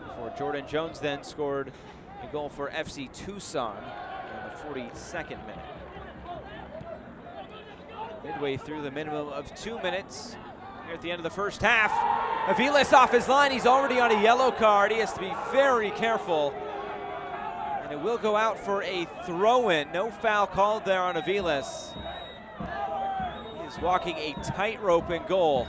before Jordan Jones then scored a goal for FC Tucson in the 42nd minute. Midway through the minimum of 2 minutes here at the end of the first half. Aviles off his line. He's already on a yellow card. He has to be very careful. And it will go out for a throw-in. No foul called there on Aviles. He is walking a tightrope in goal.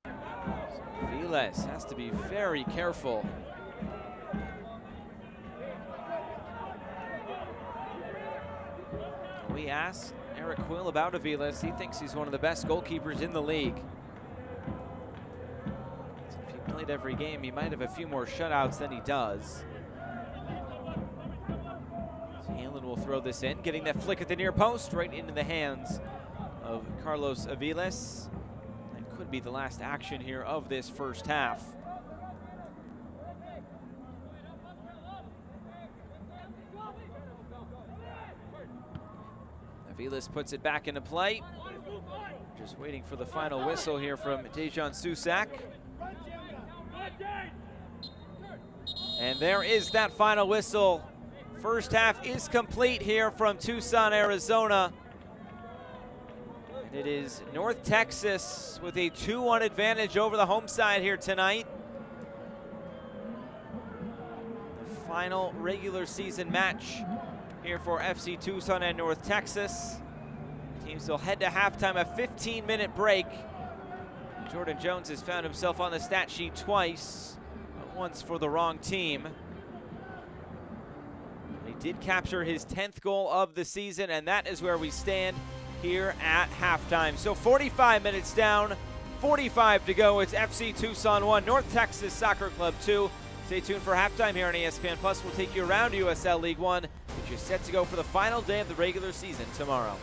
So Aviles has to be very careful. We asked Eric Quill about Aviles. He thinks he's one of the best goalkeepers in the league. So if he played every game, he might have a few more shutouts than he does. So Halen will throw this in, getting that flick at the near post, right into the hands of Carlos Aviles. That could be the last action here of this first half. Aviles puts it back into play. Just waiting for the final whistle here from Dejan Susak. And there is that final whistle. First half is complete here from Tucson, Arizona. And it is North Texas with a 2-1 advantage over the home side here tonight. The final regular season match here for FC Tucson and North Texas. Teams will head to halftime, a 15-minute break. Jordan Jones has found himself on the stat sheet twice, but once for the wrong team. He did capture his 10th goal of the season, and that is where we stand here at halftime. So 45 minutes down, 45 to go. It's FC Tucson 1, North Texas Soccer Club 2. Stay tuned for halftime here on ESPN Plus. We'll take you around USL League One, which is set to go for the final day of the regular season tomorrow.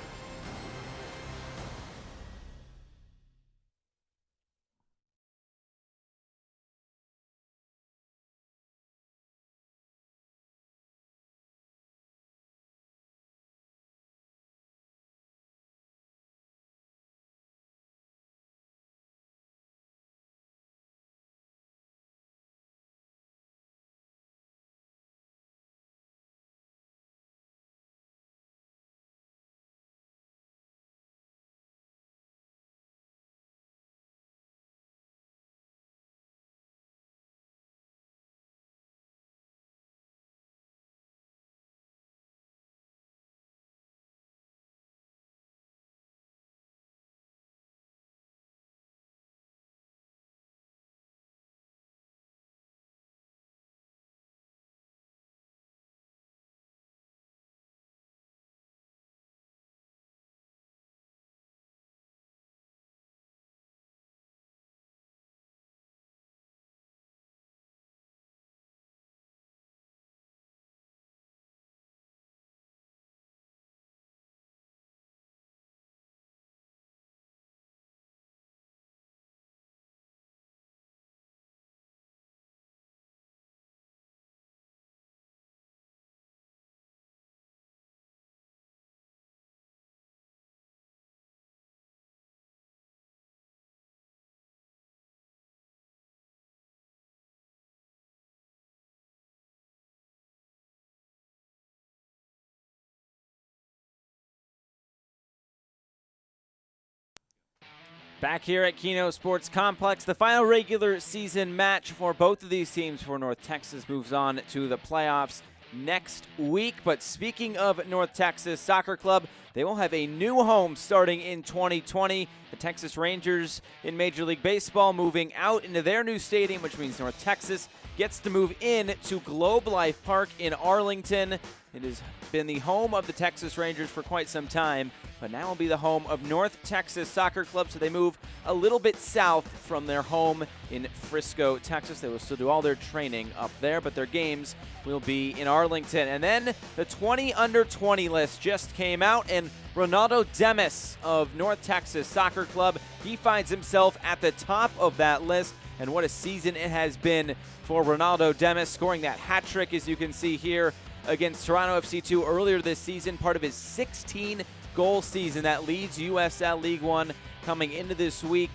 Back here at Kino Sports Complex, the final regular season match for both of these teams for North Texas moves on to the playoffs next week. But speaking of North Texas Soccer Club, they will have a new home starting in 2020. The Texas Rangers in Major League Baseball moving out into their new stadium, which means North Texas gets to move in to Globe Life Park in Arlington. It has been the home of the Texas Rangers for quite some time, but now will be the home of North Texas Soccer Club, so they move a little bit south from their home in Frisco, Texas. They will still do all their training up there, but their games will be in Arlington. And then the 20 under 20 list just came out, and Ronaldo Demis of North Texas Soccer Club, he finds himself at the top of that list. And what a season it has been for Ronaldo Demis, scoring that hat trick, as you can see here, against Toronto FC2 earlier this season, part of his 16-goal season that leads USL League One coming into this week.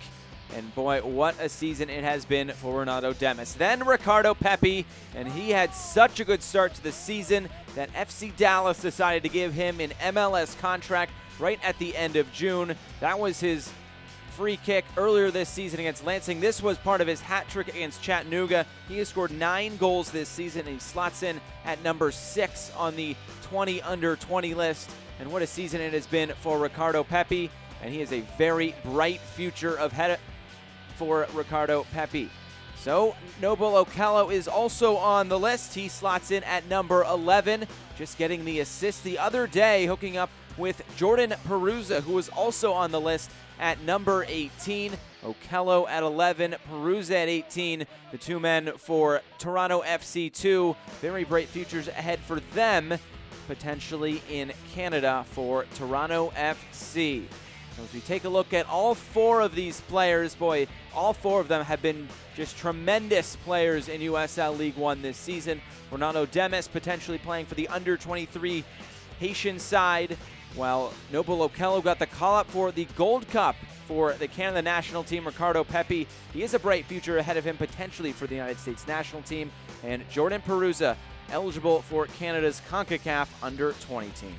And boy, what a season it has been for Ronaldo Demis. Then Ricardo Pepi, and he had such a good start to the season that FC Dallas decided to give him an MLS contract right at the end of June. That was his free kick earlier this season against Lansing. This was part of his hat trick against Chattanooga. He has scored 9 goals this season, and he slots in at number 6 on the 20 under 20 list. And what a season it has been for Ricardo Pepi, and he has a very bright future ahead for Ricardo Pepi. So Noble Okello is also on the list. He slots in at number 11, just getting the assist the other day, hooking up with Jordan Peruzza, who was also on the list at number 18. Okello at 11, Peruzza at 18, the two men for Toronto FC2. Very bright futures ahead for them, potentially in Canada for Toronto FC. So as we take a look at all 4 of these players, boy, all 4 of them have been just tremendous players in USL League One this season. Ronaldo Demis potentially playing for the under-23 Haitian side, while Noble Okello got the call-up for the Gold Cup for the Canada national team. Ricardo Pepi, he has a bright future ahead of him potentially for the United States national team. And Jordan Peruzza, eligible for Canada's CONCACAF under-20 team.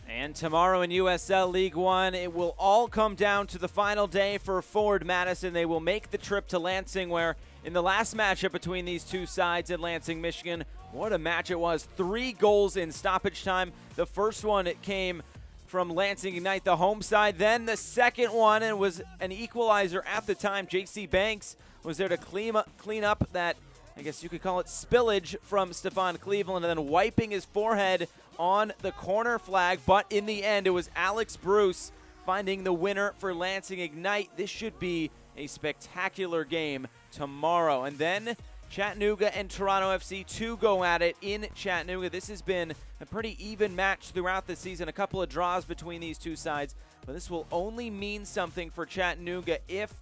And tomorrow in USL League One, it will all come down to the final day for Forward Madison. They will make the trip to Lansing, where in the last matchup between these two sides in Lansing, Michigan, what a match it was. 3 goals in stoppage time. The first one, it came from Lansing Ignite, the home side. Then the second one, it was an equalizer at the time. J.C. Banks was there to clean up that, I guess you could call it, spillage from Stefan Cleveland, and then wiping his forehead on the corner flag. But in the end, it was Alex Bruce finding the winner for Lansing Ignite. This should be a spectacular game tomorrow. And then Chattanooga and Toronto FC2 go at it in Chattanooga. This has been a pretty even match throughout the season. A couple of draws between these two sides, but this will only mean something for Chattanooga if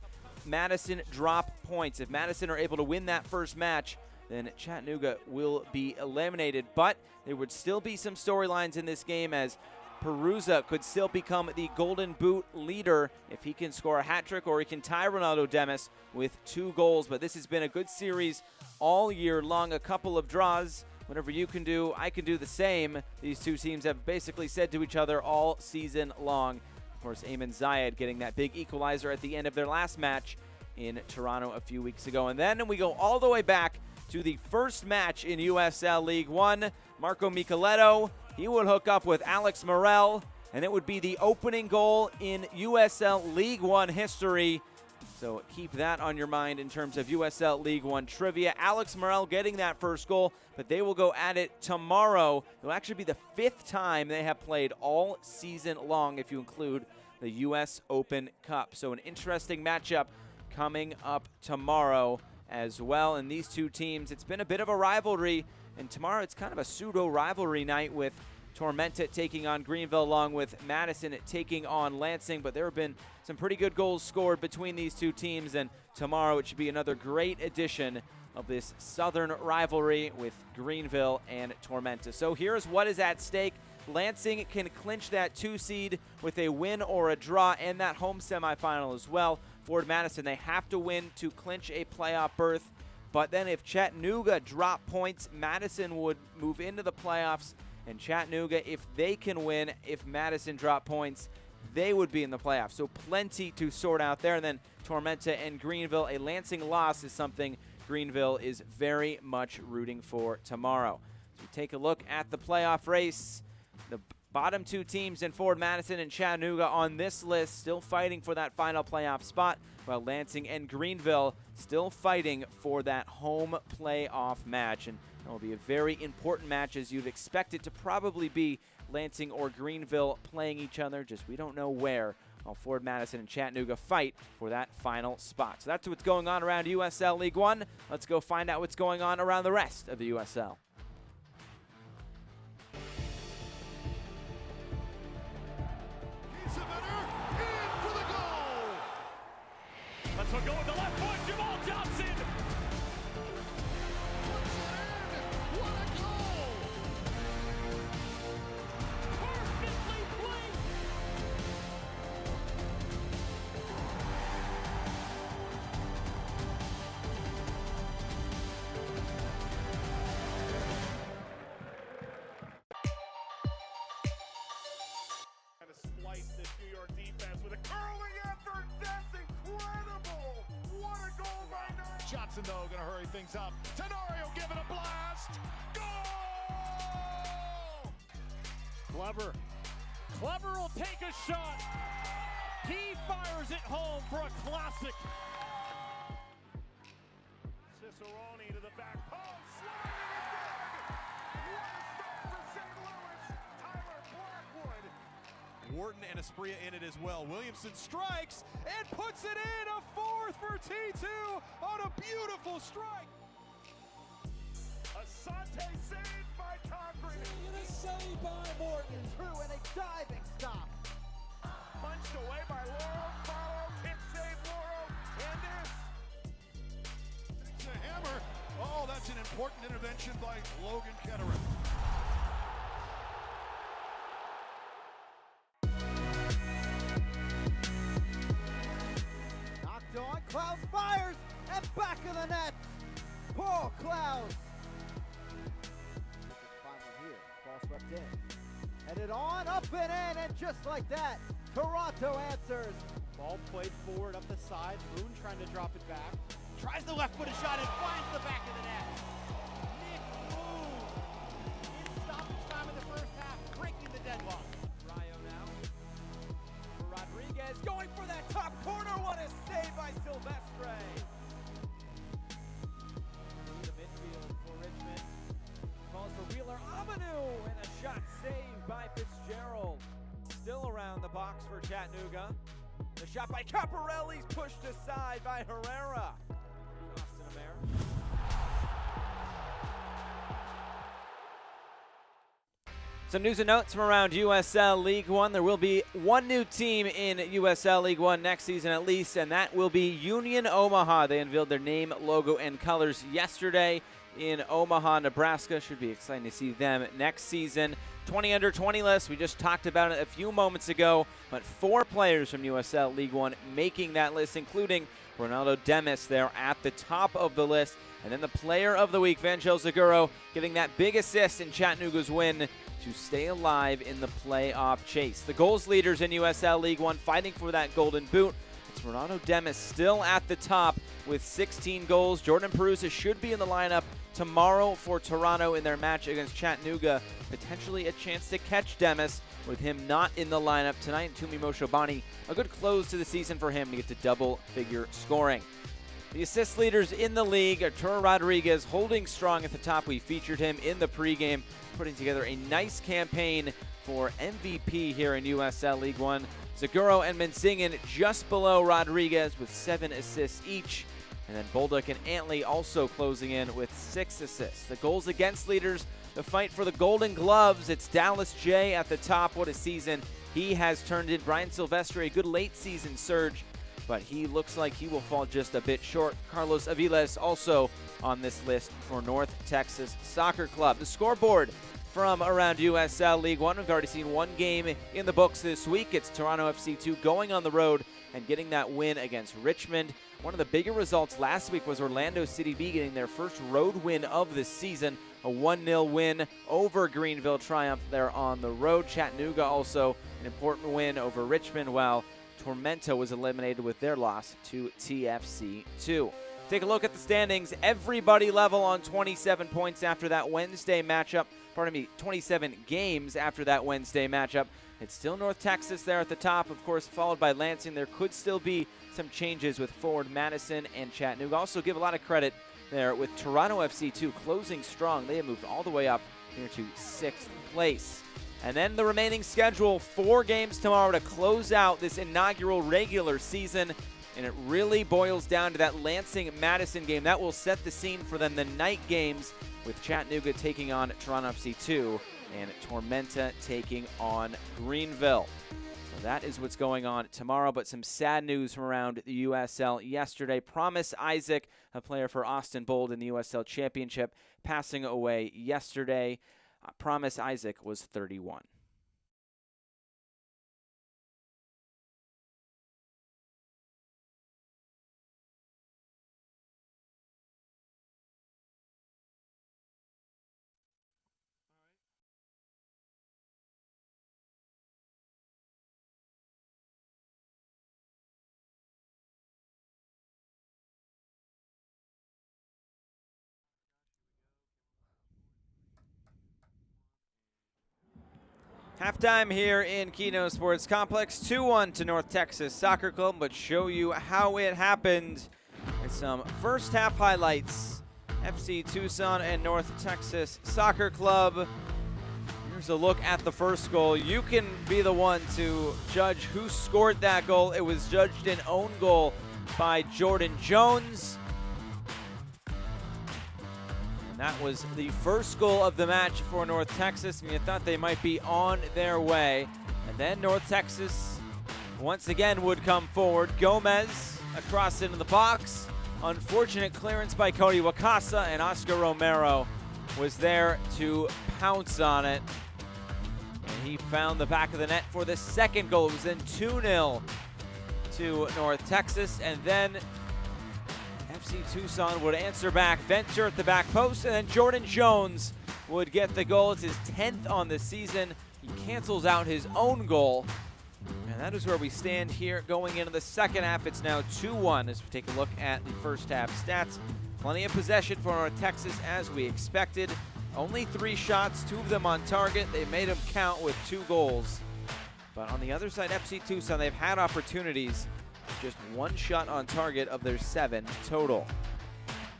Madison drop points. If Madison are able to win that first match, then Chattanooga will be eliminated. But there would still be some storylines in this game, as Peruzza could still become the Golden Boot leader if he can score a hat trick, or he can tie Ronaldo Demis with 2 goals. But this has been a good series all year long. A couple of draws. Whatever you can do, I can do the same. These two teams have basically said to each other all season long. Of course, Ayman Zayed getting that big equalizer at the end of their last match in Toronto a few weeks ago. And then we go all the way back to the first match in USL League One. Marco Micheletto, he would hook up with Alex Morel, and it would be the opening goal in USL League One history. So keep that on your mind in terms of USL League One trivia. Alex Morel getting that first goal, but they will go at it tomorrow. It will actually be the 5th time they have played all season long, if you include the U.S. Open Cup. So an interesting matchup coming up tomorrow as well. And these two teams, it's been a bit of a rivalry, and tomorrow it's kind of a pseudo rivalry night with Tormenta taking on Greenville, along with Madison taking on Lansing. But there have been some pretty good goals scored between these two teams, and tomorrow it should be another great edition of this southern rivalry with Greenville and Tormenta. So here's what is at stake. Lansing can clinch that 2 seed with a win or a draw, and that home semifinal as well. Forward Madison, they have to win to clinch a playoff berth. But then if Chattanooga drop points, Madison would move into the playoffs. And Chattanooga, if they can win, if Madison drop points, they would be in the playoffs. So plenty to sort out there. And then Tormenta and Greenville, a Lansing loss is something Greenville is very much rooting for tomorrow. So we take a look at the playoff race. The bottom two teams in Ford Madison and Chattanooga on this list still fighting for that final playoff spot, while Lansing and Greenville still fighting for that home playoff match. And that will be a very important match, as you'd expect it to probably be Lansing or Greenville playing each other, just we don't know where, while Ford Madison and Chattanooga fight for that final spot. So that's what's going on around USL League One. Let's go find out what's going on around the rest of the USL. Let's go with the left foot, Jamal Johnson. What a goal! Perfectly placed. And to splice this New York defense with a curling effort. That's incredible! What a goal by Nine! Johnson, though, going to hurry things up. Tenorio giving a blast! Goal! Clever will take a shot. He fires it home for a classic. Cicerone to the back post. Sliding it in! What a start for St. Louis! Tyler Blackwood. Wharton and Espria in it as well. Williamson strikes and puts it in, a fourth for T2 on a beautiful strike. Asante saved by Cochran. And a save by Morton. Through and a diving stop. Punched away by Laurel. Follow, kick save Laurel. And this. It's a hammer. Oh, that's an important intervention by Logan Ketterer. On, Klaus fires, and back of the net. Paul Klaus. Find one here. Ball swept in. Headed on, up and in, and just like that, Toronto answers. Ball played forward up the side. Moon trying to drop it back. Tries the left-footed shot and finds the back of the net. Nick Moon in stoppage time in the first half, breaking the deadlock. Rayo now. For Rodriguez, going for that top corner. What a save by Silvestre. The midfield for Richmond. Calls for Wheeler Amanu, and a shot saved by Fitzgerald. Still around the box for Chattanooga. The shot by Caparelli's pushed aside by Herrera. Austin Amer. Some news and notes from around USL League One. There will be one new team in USL League One next season at least, and that will be Union Omaha. They unveiled their name, logo, and colors yesterday in Omaha, Nebraska. Should be exciting to see them next season. 20 under 20 list. We just talked about it a few moments ago, but 4 players from USL League One making that list, including Ronaldo Demis there at the top of the list. And then the player of the week, Vangel Zaguro, getting that big assist in Chattanooga's win to stay alive in the playoff chase. The goals leaders in USL League One fighting for that golden boot. It's Ronaldo Demis still at the top with 16 goals. Jordan Perusa should be in the lineup tomorrow for Toronto in their match against Chattanooga. Potentially a chance to catch Demis with him not in the lineup tonight. Tumi Moshobani, a good close to the season for him to get to double-figure scoring. The assist leaders in the league, Arturo Rodriguez holding strong at the top. We featured him in the pregame, putting together a nice campaign for MVP here in USL League One. Zaguro and Mensingen just below Rodriguez with 7 assists each. And then Bolduc and Antley also closing in with 6 assists. The goals against leaders, the fight for the Golden Gloves. It's Dallas J at the top. What a season he has turned in. Brian Silvestre, a good late season surge, but he looks like he will fall just a bit short. Carlos Aviles also on this list for North Texas Soccer Club. The scoreboard from around USL League One. We've already seen one game in the books this week. It's Toronto FC2 going on the road and getting that win against Richmond. One of the bigger results last week was Orlando City B getting their first road win of the season. A 1-0 win over Greenville, triumph there on the road. Chattanooga also an important win over Richmond, while Tormenta was eliminated with their loss to TFC2. Take a look at the standings. Everybody level on 27 points after that Wednesday matchup. 27 games after that Wednesday matchup. It's still North Texas there at the top, of course, followed by Lansing. There could still be some changes with forward Madison and Chattanooga. Also give a lot of credit there with Toronto FC2 closing strong. They have moved all the way up here to 6th place. And then the remaining schedule, 4 games tomorrow to close out this inaugural regular season. And it really boils down to that Lansing-Madison game. That will set the scene for then the night games with Chattanooga taking on Toronto FC2 and Tormenta taking on Greenville. So that is what's going on tomorrow, but some sad news from around the USL yesterday. Promise Isaac, a player for Austin Bold in the USL Championship, passing away yesterday. Promise Isaac was 31. Halftime here in Kino Sports Complex, 2-1 to North Texas Soccer Club, but show you how it happened with some first half highlights. FC Tucson and North Texas Soccer Club. Here's a look at the first goal. You can be the one to judge who scored that goal. It was judged an own goal by Jordan Jones. That was the first goal of the match for North Texas, and you thought they might be on their way. And then North Texas once again would come forward. Gomez across into the box. Unfortunate clearance by Cody Wakasa, and Oscar Romero was there to pounce on it. And he found the back of the net for the second goal. It was then 2-0 to North Texas, and then FC Tucson would answer back. Venter at the back post, and then Jordan Jones would get the goal. It's his 10th on the season. He cancels out his own goal. And that is where we stand here going into the second half. It's now 2-1 as we take a look at the first half stats. Plenty of possession for North Texas as we expected. Only 3 shots, 2 of them on target. They made them count with 2 goals. But on the other side, FC Tucson, they've had opportunities. Just 1 shot on target of their 7 total.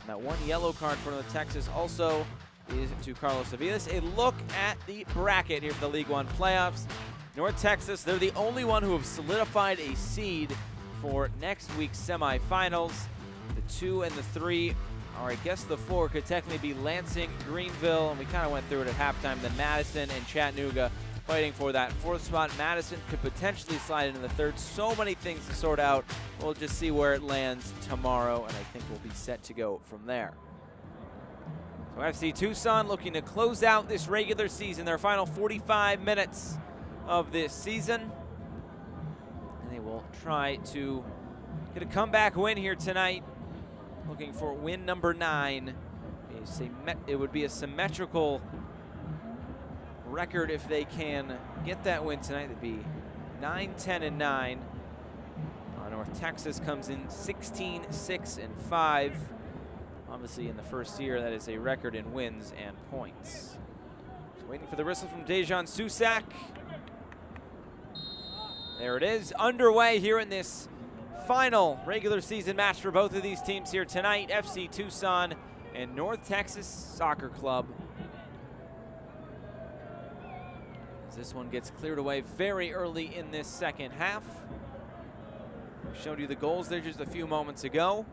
And that 1 yellow card for North Texas also is to Carlos Aviles. A look at the bracket here for the League One playoffs. North Texas, they're the only one who have solidified a seed for next week's semifinals. The 2 and the 3, or I guess the 4 could technically be Lansing, Greenville, and we kind of went through it at halftime, then Madison and Chattanooga fighting for that 4th spot. Madison could potentially slide into the 3rd. So many things to sort out. We'll just see where it lands tomorrow, and I think we'll be set to go from there. So FC Tucson looking to close out this regular season, their final 45 minutes of this season. And they will try to get a comeback win here tonight. Looking for win number 9. It would be a symmetrical record if they can get that win tonight. It'd be 9-10-9. North Texas comes in 16-6-5. Obviously in the first year, that is a record in wins and points. So waiting for the whistle from Dejan Susak. There it is, underway here in this final regular season match for both of these teams here tonight. FC Tucson and North Texas Soccer Club. This one gets cleared away very early in this second half. I showed you the goals there just a few moments ago.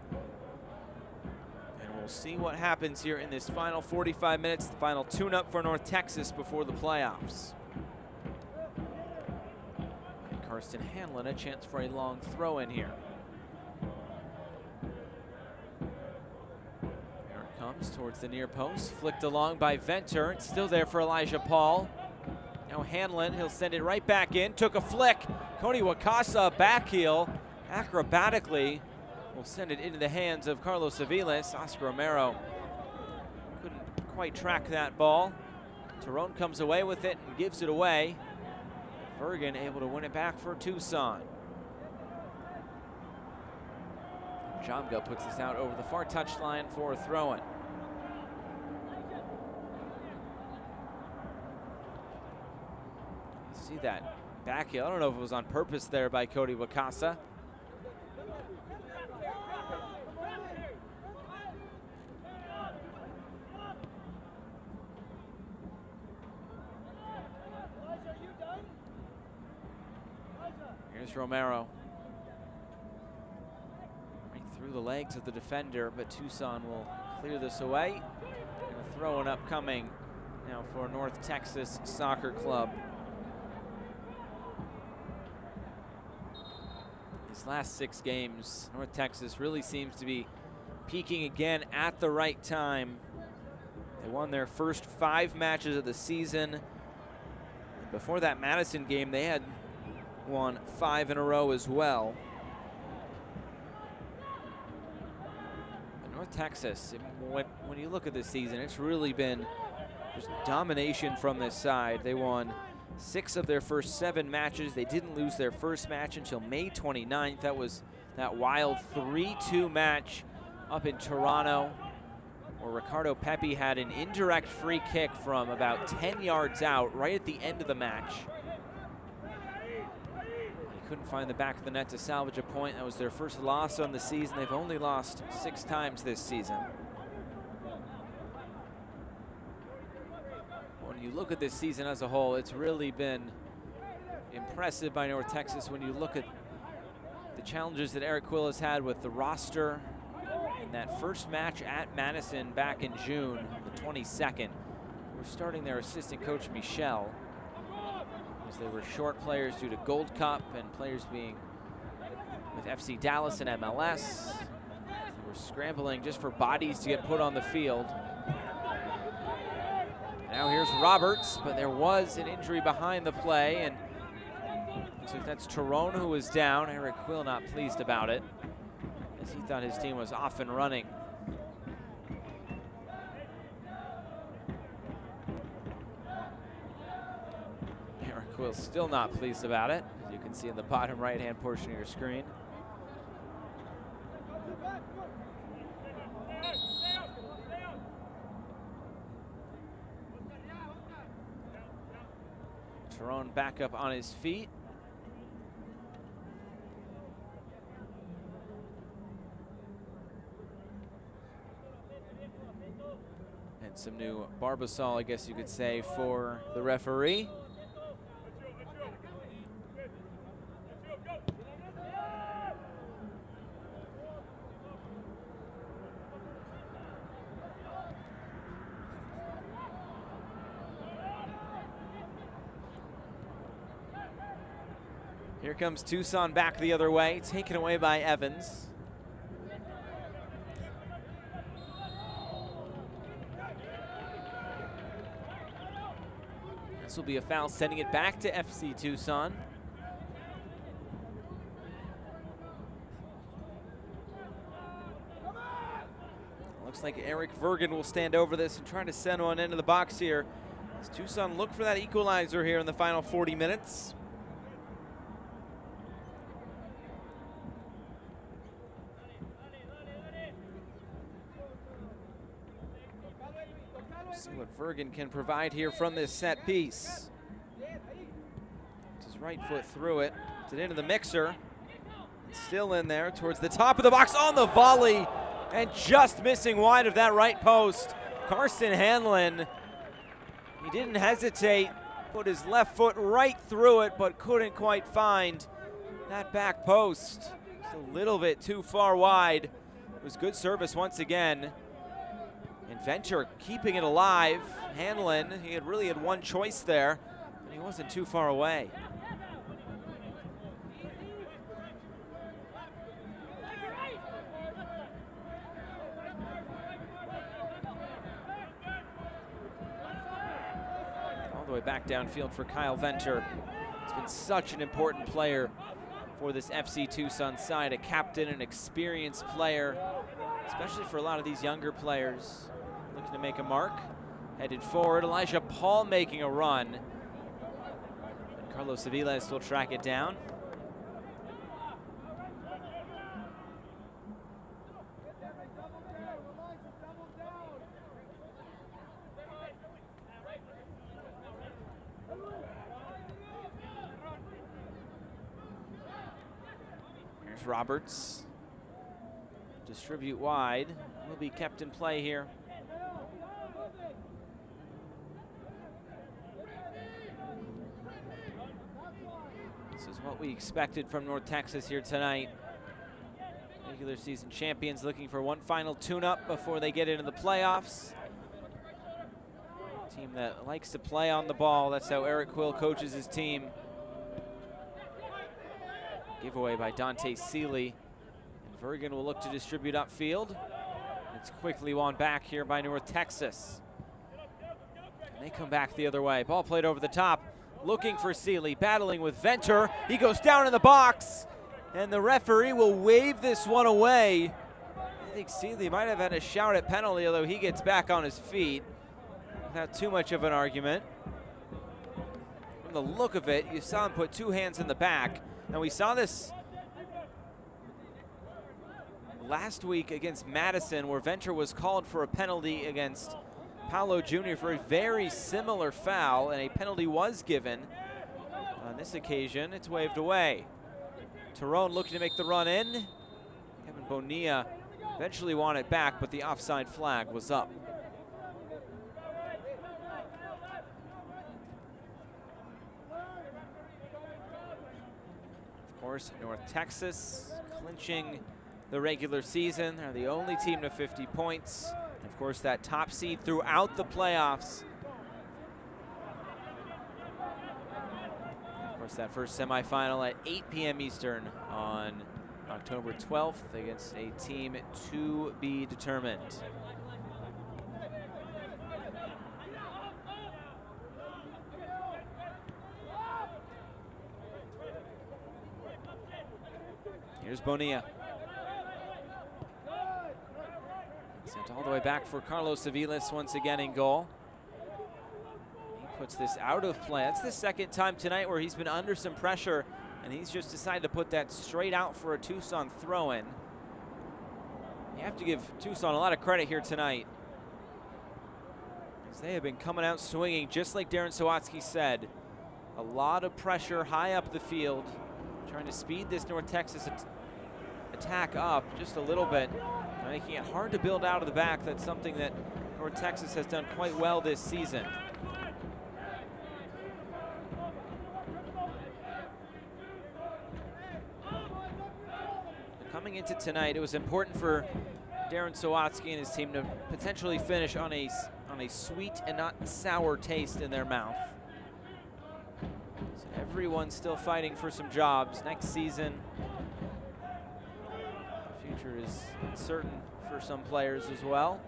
And we'll see what happens here in this final 45 minutes, the final tune-up for North Texas before the playoffs. And Karsten Hanlon, a chance for a long throw in here. There it comes towards the near post, flicked along by Venter. It's still there for Elijah Paul. Now Hanlon, he'll send it right back in, took a flick. Cody Wakasa back heel, acrobatically will send it into the hands of Carlos Aviles. Oscar Romero couldn't quite track that ball. Tyrone comes away with it and gives it away. Vergen able to win it back for Tucson. Jamga puts this out over the far touchline for a throw-in. See that back heel. I don't know if it was on purpose there by Cody Wakasa. Here's Romero. Right through the legs of the defender, but Tucson will clear this away. And a throw-in upcoming now for North Texas Soccer Club. These last 6 games, North Texas really seems to be peaking again at the right time. They won their first 5 matches of the season. Before that Madison game, they had won 5 in a row as well. But North Texas, when you look at this season, it's really been just domination from this side. They won 6 of their first 7 matches. They didn't lose their first match until May 29th. That was that wild 3-2 match up in Toronto, where Ricardo Pepi had an indirect free kick from about 10 yards out right at the end of the match. He couldn't find the back of the net to salvage a point. That was their first loss on the season. They've only lost 6 times this season. When you look at this season as a whole, it's really been impressive by North Texas. When you look at the challenges that Eric Quill has had with the roster in that first match at Madison back in June, the 22nd, we're starting their assistant coach Michel, as they were short players due to Gold Cup and players being with FC Dallas and MLS. They were scrambling just for bodies to get put on the field. Now here's Roberts, but there was an injury behind the play, and looks like that's Tyrone who was down. Eric Quill not pleased about it, as he thought his team was off and running. Eric Quill still not pleased about it, as you can see in the bottom right-hand portion of your screen. Tyrone back up on his feet. And some new Barbasol, I guess you could say, for the referee. Here comes Tucson back the other way, taken away by Evans. This will be a foul, sending it back to FC Tucson. Looks like Eric Vergen will stand over this and try to send one into the box here, as Tucson look for that equalizer here in the final 40 minutes. See what Vergen can provide here from this set piece. It's his right foot through it. It's into the mixer. It's still in there towards the top of the box on the volley, and just missing wide of that right post. Carson Hanlon, he didn't hesitate, put his left foot right through it, but couldn't quite find that back post. It's a little bit too far wide. It was good service once again. Inventor keeping it alive. Hanlon, he really had one choice there, and he wasn't too far away. All the way back downfield for Kyle Venter. He's been such an important player for this FC Tucson side, a captain, an experienced player, especially for a lot of these younger players looking to make a mark. Headed forward, Elijah Paul making a run. Carlos Aviles will track it down. Here's Roberts. Distribute wide. Will be kept in play here. This is what we expected from North Texas here tonight. Regular season champions looking for one final tune-up before they get into the playoffs. Team that likes to play on the ball. That's how Eric Quill coaches his team. Giveaway by Dante Seeley. And Vergen will look to distribute upfield. It's quickly won back here by North Texas. And they come back the other way. Ball played over the top. Looking for Seeley, battling with Venter. He goes down in the box, and the referee will wave this one away. I think Seeley might have had a shout at penalty, although he gets back on his feet without too much of an argument. From the look of it, you saw him put two hands in the back. And we saw this last week against Madison, where Venter was called for a penalty against Paolo Jr. for a very similar foul, and a penalty was given. On this occasion, it's waved away. Tyrone looking to make the run in. Kevin Bonilla eventually won it back, but the offside flag was up. Of course, North Texas clinching the regular season. They're the only team to 50 points. Of course, that top seed throughout the playoffs. Of course, that first semifinal at 8 p.m. Eastern on October 12th against a team to be determined. Here's Bonilla. Sent all the way back for Carlos Aviles once again in goal. He puts this out of play. That's the second time tonight where he's been under some pressure, and he's just decided to put that straight out for a Tucson throw-in. You have to give Tucson a lot of credit here tonight, as they have been coming out swinging, just like Darren Sawatsky said. A lot of pressure high up the field, trying to speed this North Texas attack up just a little bit, making it hard to build out of the back. That's something that North Texas has done quite well this season. Coming into tonight, it was important for Darren Sawatsky and his team to potentially finish on a sweet and not sour taste in their mouth. So everyone's still fighting for some jobs next season. Future is certain for some players as well.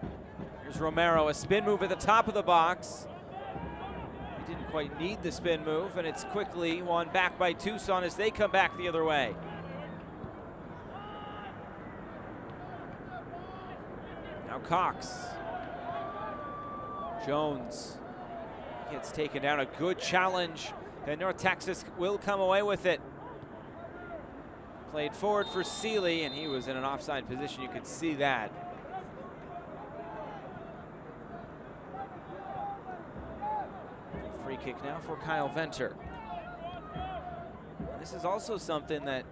Here's Romero, a spin move at the top of the box. He didn't quite need the spin move, and it's quickly won back by Tucson as they come back the other way. Now Cox. Jones gets taken down. A good challenge, and North Texas will come away with it. Played forward for Seeley, and he was in an offside position. You could see that. Free kick now for Kyle Venter. This is also something that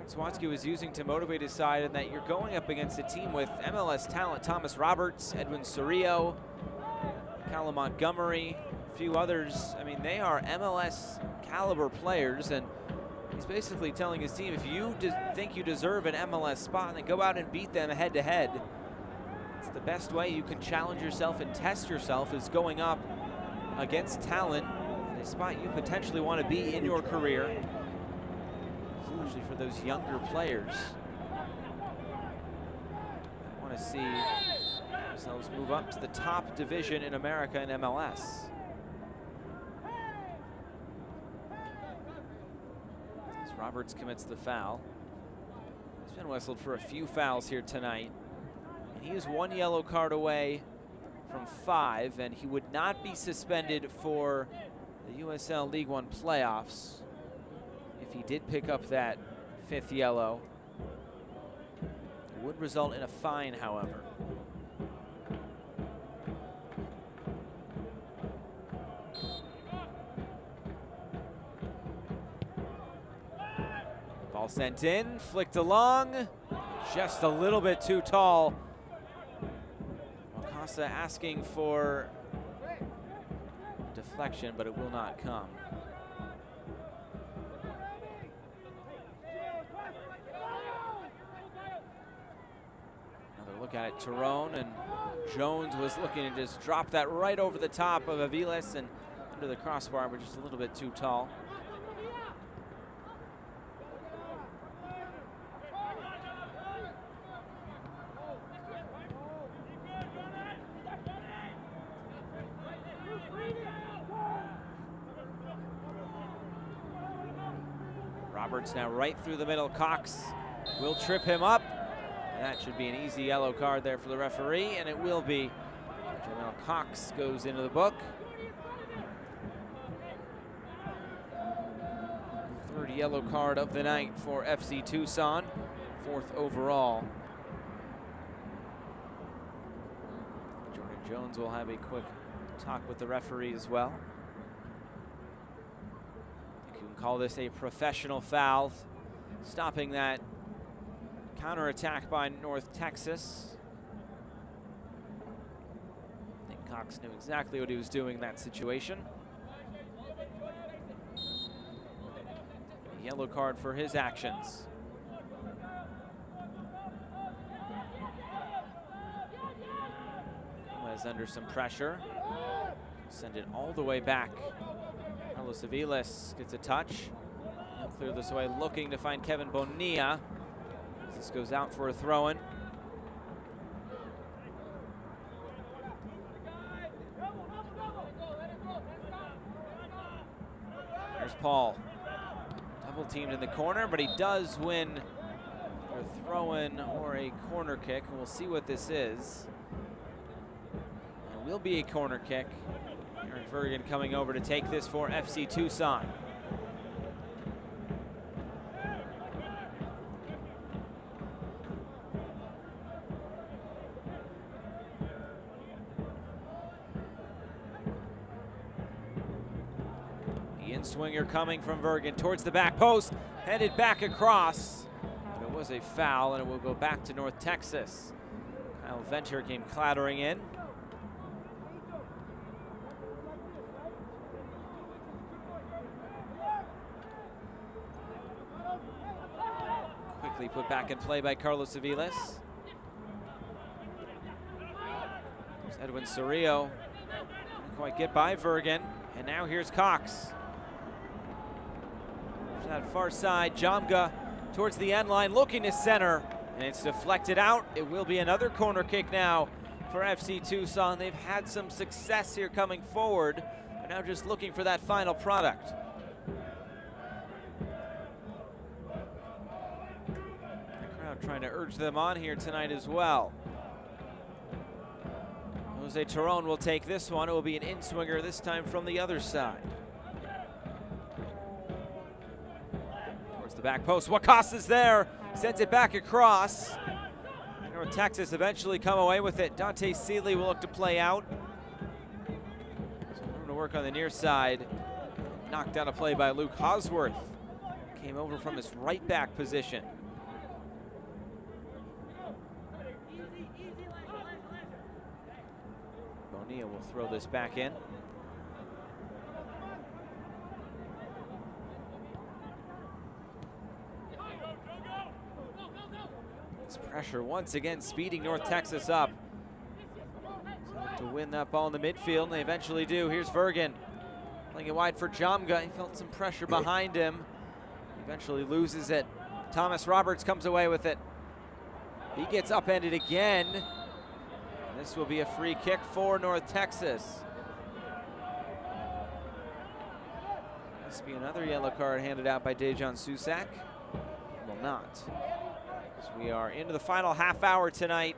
Sawatsky was using to motivate his side, and that you're going up against a team with MLS talent. Thomas Roberts, Edwin Sorillo, Callum Montgomery, a few others. I mean, they are MLS caliber players, and he's basically telling his team, if you think you deserve an MLS spot, then go out and beat them head to head. It's the best way you can challenge yourself and test yourself, is going up against talent, a spot you potentially want to be in your career, especially for those younger players. I want to see themselves move up to the top division in America in MLS. Roberts commits the foul. He's been whistled for a few fouls here tonight. And he is one yellow card away from 5, and he would not be suspended for the USL League One playoffs. If he did pick up that 5th yellow, it would result in a fine, however. Ball sent in, flicked along, just a little bit too tall. Wakasa asking for deflection, but it will not come. Another look at it, Tyrone, and Jones was looking to just drop that right over the top of Aviles and under the crossbar, but just a little bit too tall. Roberts now right through the middle. Cox will trip him up. And that should be an easy yellow card there for the referee, and it will be. Jamel Cox goes into the book. 3rd yellow card of the night for FC Tucson, 4th overall. Jordan Jones will have a quick talk with the referee as well. Call this a professional foul, stopping that counterattack by North Texas. I think Cox knew exactly what he was doing in that situation. A yellow card for his actions. Was under some pressure. Send it all the way back. Carlos Aviles gets a touch. He'll clear this away, looking to find Kevin Bonilla. This goes out for a throw-in. There's Paul. Double teamed in the corner, but he does win a throw-in or a corner kick. And we'll see what this is. It will be a corner kick. Aaron Vergen coming over to take this for FC Tucson. The in-swinger coming from Vergen towards the back post, headed back across. But it was a foul, and it will go back to North Texas. Kyle Venter came clattering in. Quickly put back in play by Carlos Aviles. There's Edwin Cerrillo. Didn't quite get by Vergen. And now here's Cox. To that far side, Jamga towards the end line, looking to center. And it's deflected out. It will be another corner kick now for FC Tucson. They've had some success here coming forward. They're now just looking for that final product. Trying to urge them on here tonight as well. Jose Tyrone will take this one. It will be an in-swinger, this time from the other side. Towards the back post. Wakasa's there. Sends it back across. North Texas eventually come away with it. Dante Seeley will look to play out. So room to work on the near side. Knocked out a play by Luke Hosworth. Came over from his right back position. Bonilla will throw this back in. This pressure once again speeding North Texas up. So to win that ball in the midfield, and they eventually do. Here's Vergen playing it wide for Jamga. He felt some pressure behind him. Eventually loses it. Thomas Roberts comes away with it. He gets upended again. This will be a free kick for North Texas. This will be another yellow card handed out by Dejan Susak. Will not. So we are into the final half hour tonight.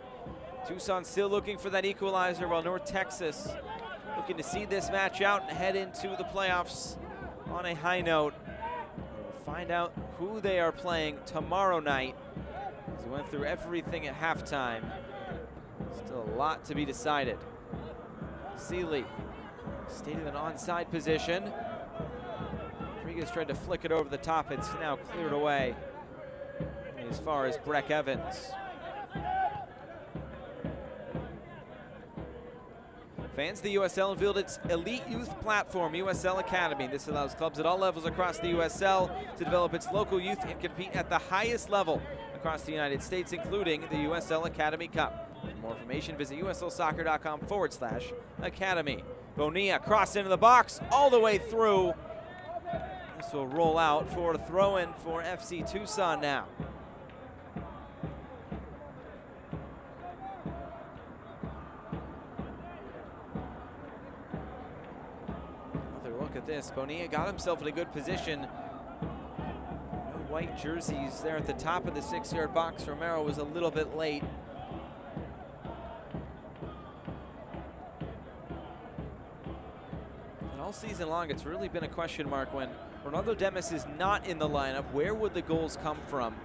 Tucson still looking for that equalizer, while North Texas looking to see this match out and head into the playoffs on a high note. We'll find out who they are playing tomorrow night. As we went through everything at halftime. Still a lot to be decided. Seeley stayed in an onside position. Rodriguez tried to flick it over the top. It's now cleared away as far as Breck Evans. Fans, the USL unveiled its elite youth platform, USL Academy. This allows clubs at all levels across the USL to develop its local youth and compete at the highest level across the United States, including the USL Academy Cup. For more information, visit uslsoccer.com/academy. Bonilla cross into the box all the way through. This will roll out for a throw-in for FC Tucson now. Look at this. Bonilla got himself in a good position. No white jerseys there at the top of the 6-yard box. Romero was a little bit late. And all season long, it's really been a question mark when Ronaldo Demis is not in the lineup. Where would the goals come from?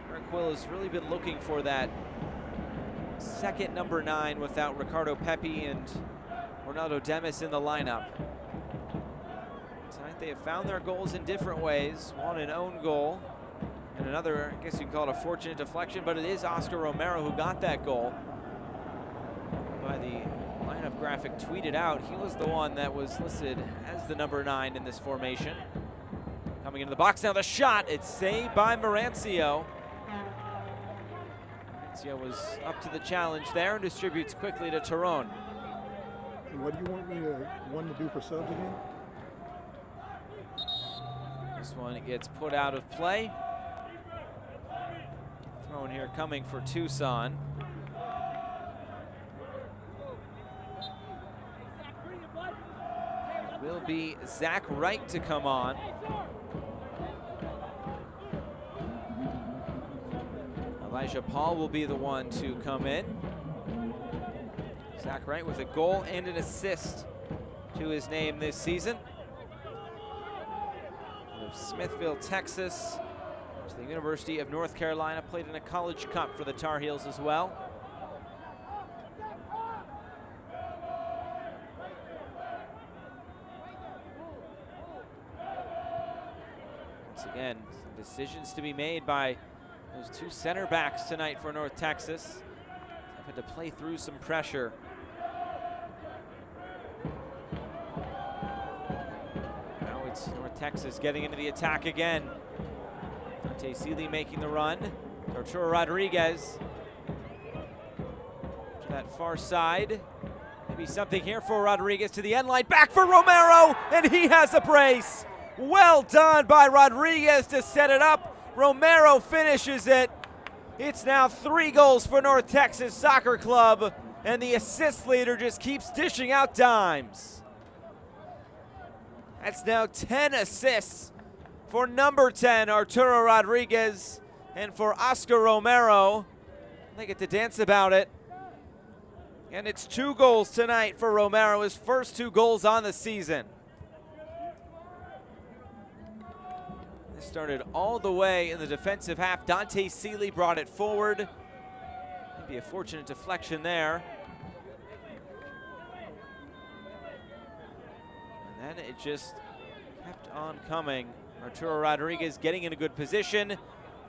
Eric Quill has really been looking for that second number 9 without Ricardo Pepi and Ronaldo Demis in the lineup. Tonight they have found their goals in different ways. One an own goal, and another, I guess you can call it a fortunate deflection, but it is Oscar Romero who got that goal. By the lineup graphic tweeted out, he was the one that was listed as the number 9 in this formation. Coming into the box now, the shot, it's saved by Marancio. Marancio was up to the challenge there and distributes quickly to Terron. What do you want me to do for subs again? This one gets put out of play. Throw in here coming for Tucson. It will be Zach Wright to come on. Elijah Paul will be the one to come in. Zach Wright with a goal and an assist to his name this season. Of Smithville, Texas, to the University of North Carolina, played in a college cup for the Tar Heels as well. Once again, some decisions to be made by those two center backs tonight for North Texas. Having to play through some pressure. North Texas getting into the attack again. Dante Seeley making the run. Arturo Rodriguez to that far side. Maybe something here for Rodriguez to the end line. Back for Romero, and he has a brace. Well done by Rodriguez to set it up. Romero finishes it. It's now 3 goals for North Texas Soccer Club, and the assist leader just keeps dishing out dimes. That's now 10 assists for number 10, Arturo Rodriguez, and for Oscar Romero. They get to dance about it. And it's 2 goals tonight for Romero, his first 2 goals on the season. This started all the way in the defensive half. Dante Seeley brought it forward. Maybe a fortunate deflection there. And then it just kept on coming. Arturo Rodriguez getting in a good position.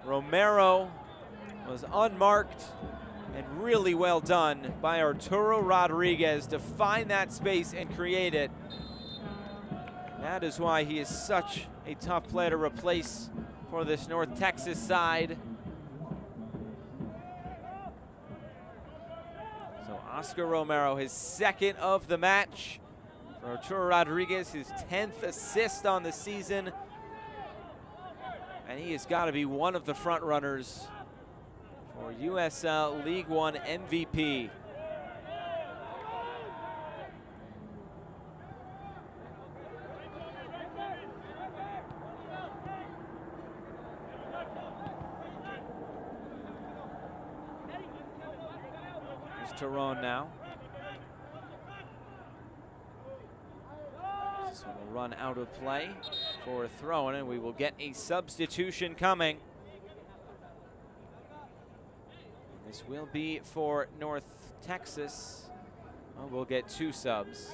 Romero was unmarked, and really well done by Arturo Rodriguez to find that space and create it. That is why he is such a tough player to replace for this North Texas side. So Oscar Romero, his 2nd of the match. For Arturo Rodriguez, his 10th assist on the season. And he has got to be one of the front runners for USL League One MVP. There's Terron now. This one will run out of play for throwing, and we will get a substitution coming. This will be for North Texas. Well, we'll get 2 subs.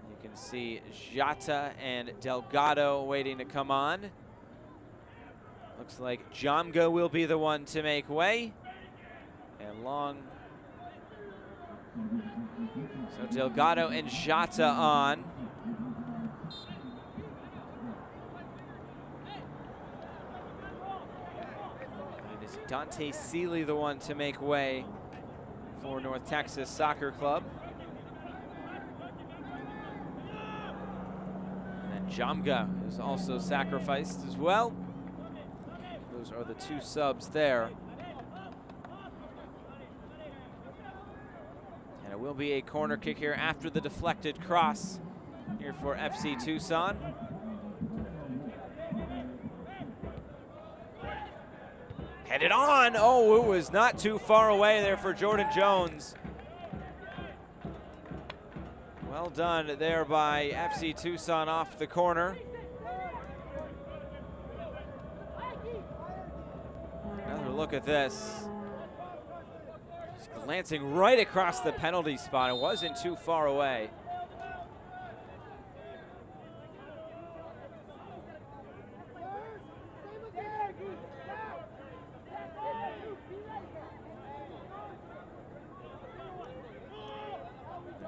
You can see Jata and Delgado waiting to come on. Looks like Jamga will be the one to make way. And Long. So Delgado and Jata on. And it is Dante Seeley the one to make way for North Texas Soccer Club. And then Jamga is also sacrificed as well. Those are the 2 subs there. And it will be a corner kick here after the deflected cross here for FC Tucson. Headed on. Oh, it was not too far away there for Jordan Jones. Well done there by FC Tucson off the corner. Another look at this. Just glancing right across the penalty spot. It wasn't too far away.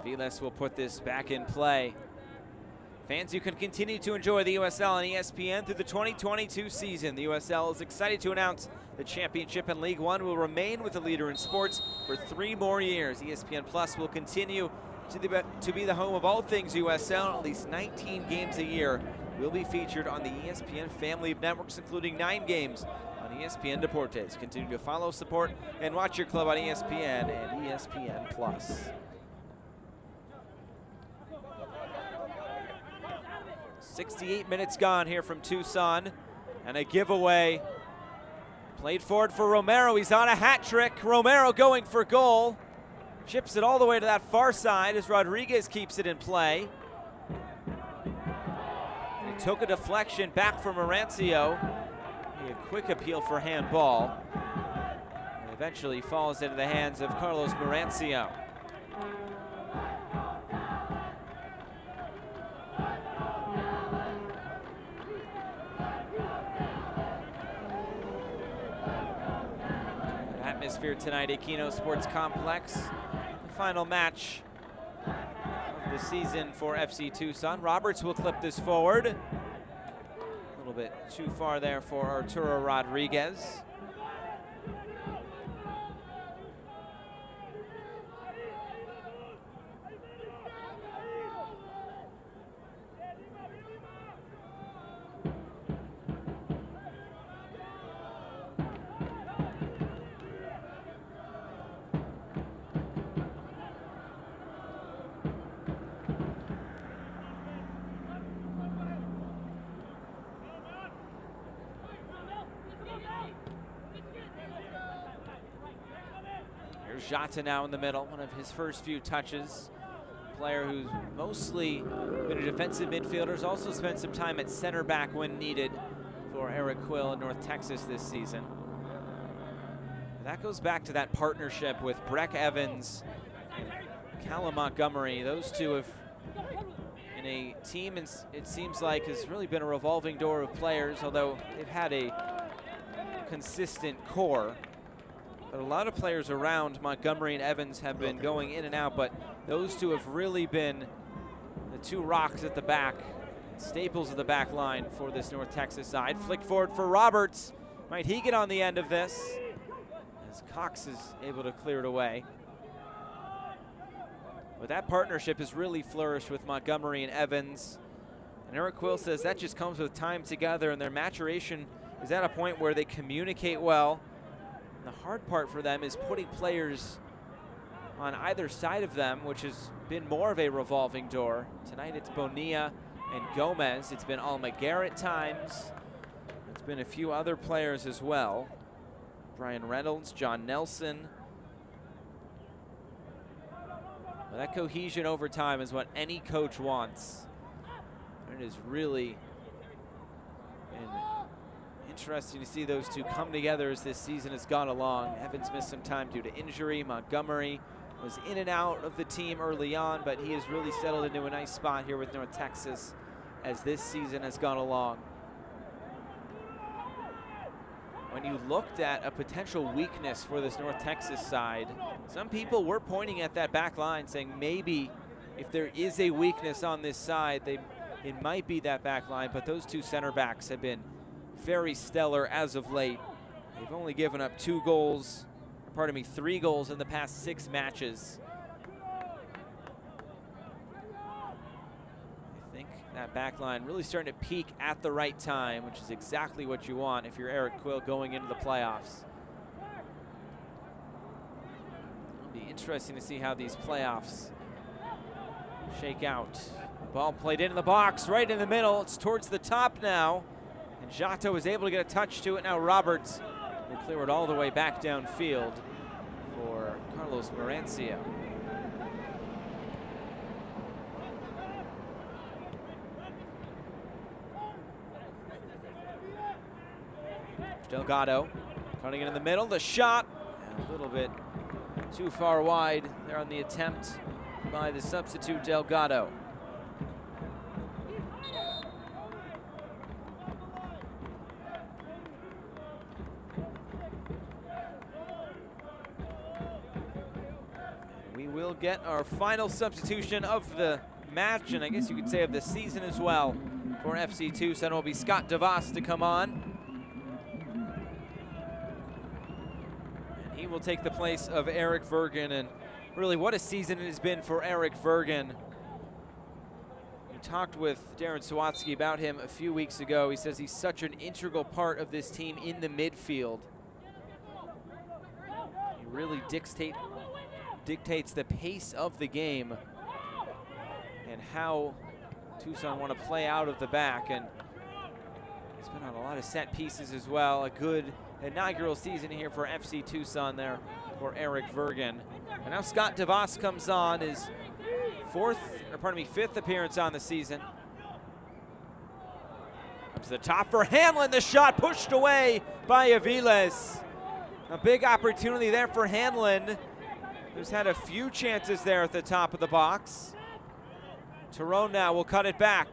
Vilas will put this back in play. Fans, you can continue to enjoy the USL on ESPN through the 2022 season. The USL is excited to announce the championship in League One will remain with the leader in sports for 3 more years. ESPN Plus will continue to be the home of all things USL. At least 19 games a year will be featured on the ESPN family of networks, including 9 games on ESPN Deportes. Continue to follow, support, and watch your club on ESPN and ESPN Plus. 68 minutes gone here from Tucson, and a giveaway. Played forward for Romero. He's on a hat trick. Romero going for goal. Chips it all the way to that far side as Rodriguez keeps it in play. He took a deflection back from Marancio. A quick appeal for handball. And eventually falls into the hands of Carlos Marancio. Atmosphere tonight at Kino Sports Complex. The final match of the season for FC Tucson. Roberts will clip this forward. A little bit too far there for Arturo Rodriguez. Here's Jata now in the middle, one of his first few touches. A player who's mostly been a defensive midfielder, has also spent some time at center back when needed for Eric Quill in North Texas this season. That goes back to that partnership with Breck Evans and Callum Montgomery. Those two have, in a team, it seems like, has really been a revolving door of players, although they've had a consistent core. But a lot of players around Montgomery and Evans have been going in and out, but those two have really been the 2 rocks at the back, staples of the back line for this North Texas side. Flick forward for Roberts. Might he get on the end of this? As Cox is able to clear it away. But that partnership has really flourished with Montgomery and Evans. And Eric Quill says that just comes with time together, and their maturation is at a point where they communicate well. And the hard part for them is putting players on either side of them, which has been more of a revolving door. Tonight it's Bonilla and Gomez. It's been Almaguer at times. It's been a few other players as well. Brian Reynolds, John Nelson. But That cohesion over time is what any coach wants. And it is really been interesting to see those two come together as this season has gone along. Evans missed some time due to injury. Montgomery was in and out of the team early on, but he has really settled into a nice spot here with North Texas as this season has gone along. When you looked at a potential weakness for this North Texas side, some people were pointing at that back line saying maybe if there is a weakness on this side, it might be that back line, but those two center backs have been very stellar as of late. They've only given up 3 goals in the past 6 matches. I think that back line really starting to peak at the right time, which is exactly what you want if you're Eric Quill going into the playoffs. It'll be interesting to see how these playoffs shake out. Ball played into the box, right in the middle. It's towards the top now. And Jato was able to get a touch to it. Now Roberts will clear it all the way back downfield for Carlos Merancio. Delgado cutting it in the middle. The shot a little bit too far wide there on the attempt by the substitute Delgado. We will get our final substitution of the match, and I guess you could say of the season as well, for FC Tucson. It will be Scott DeVos to come on. He will take the place of Eric Vergen, and really what a season it has been for Eric Vergen. We talked with Darren Sawatsky about him a few weeks ago. He says he's such an integral part of this team in the midfield. He really dictates the pace of the game and how Tucson want to play out of the back, and he's been on a lot of set pieces as well. A good inaugural season here for FC Tucson there for Eric Vergen. And now Scott DeVos comes on, his 5th appearance on the season. Comes to the top for Hanlon, the shot pushed away by Aviles. A big opportunity there for Hanlon, who's had a few chances there at the top of the box. Tyrone now will cut it back.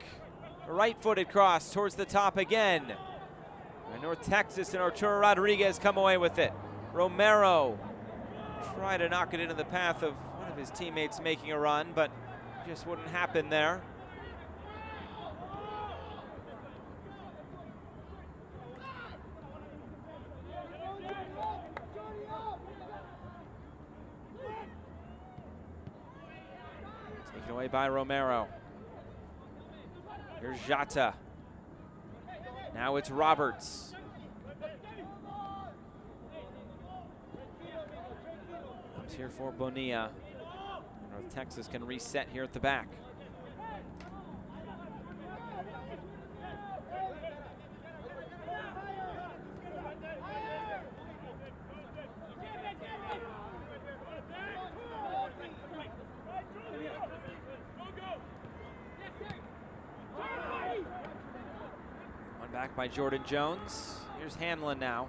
A right-footed cross towards the top again. And North Texas and Arturo Rodriguez come away with it. Romero tried to knock it into the path of one of his teammates making a run, but just wouldn't happen there. Taken away by Romero. Here's Jata. Now it's Roberts. Comes here for Bonilla. North Texas can reset here at the back. Back by Jordan Jones. Here's Hanlon now.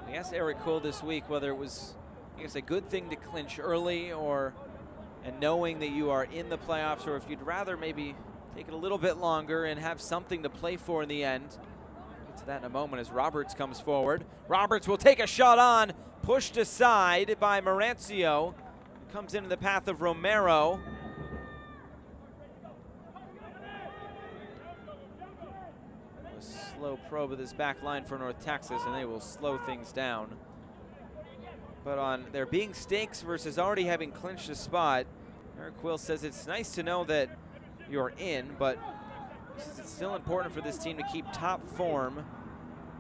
I guess Eric Quill this week, whether it was, I guess, a good thing to clinch early and knowing that you are in the playoffs, or if you'd rather maybe take it a little bit longer and have something to play for in the end. We'll get to that in a moment as Roberts comes forward. Roberts will take a shot on, pushed aside by Merancio. Comes into the path of Romero. A slow probe of this back line for North Texas, and they will slow things down. But on there being stakes versus already having clinched a spot, Eric Quill says it's nice to know that you're in, but he says it's still important for this team to keep top form.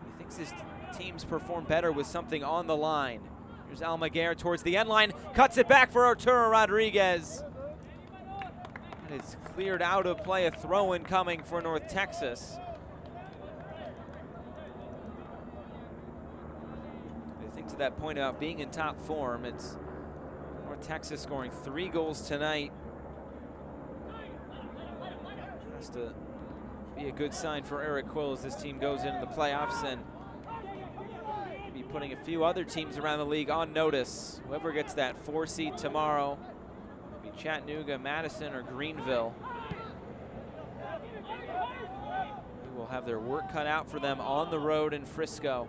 He thinks his teams perform better with something on the line. Here's Almaguer towards the end line, cuts it back for Arturo Rodriguez. It is cleared out of play, a throw-in coming for North Texas. getting to that point about being in top form. It's North Texas scoring 3 goals tonight. Has to be a good sign for Eric Quill as this team goes into the playoffs and be putting a few other teams around the league on notice. Whoever gets that 4 seed tomorrow will be Chattanooga, Madison, or Greenville. They will have their work cut out for them on the road in Frisco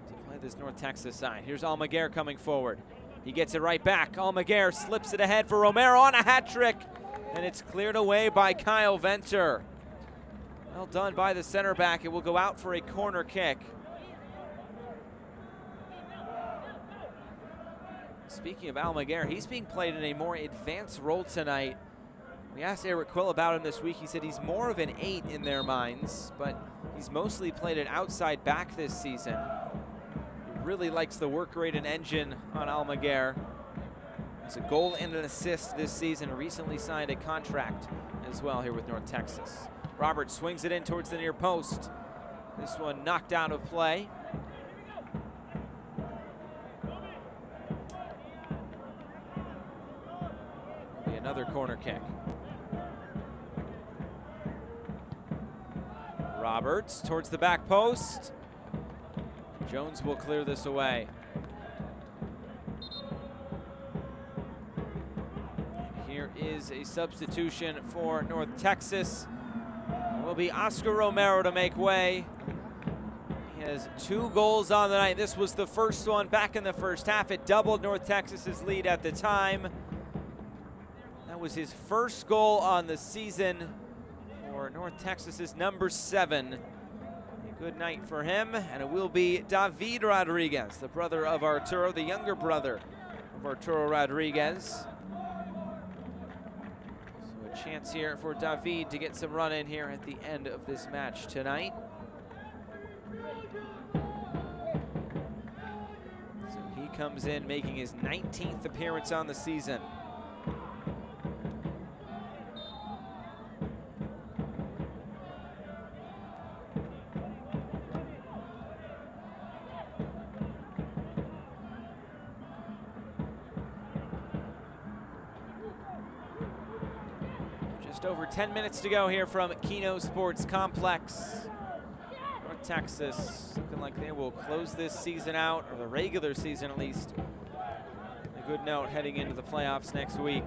to play this North Texas side. Here's Almaguer coming forward. He gets it right back. Almaguer slips it ahead for Romero on a hat trick, and it's cleared away by Kyle Venter. Well done by the center back. It will go out for a corner kick. Speaking of Almaguer, he's being played in a more advanced role tonight. We asked Eric Quill about him this week. He said he's more of an 8 in their minds, but he's mostly played an outside back this season. He really likes the work rate and engine on Almaguer. It's a goal and an assist this season. Recently signed a contract as well here with North Texas. Roberts swings it in towards the near post. This one knocked out of play. Another corner kick. Roberts towards the back post. Jones will clear this away. Here is a substitution for North Texas. It will be Oscar Romero to make way. He has 2 goals on the night. This was the first one back in the first half. It doubled North Texas's lead at the time. That was his first goal on the season for North Texas's number 7. A good night for him, and it will be David Rodriguez, the brother of Arturo, the younger brother of Arturo Rodriguez. So a chance here for David to get some run in here at the end of this match tonight. So he comes in making his 19th appearance on the season. Over 10 minutes to go here from Kino Sports Complex. North Texas looking like they will close this season out, or the regular season at least. A good note heading into the playoffs next week.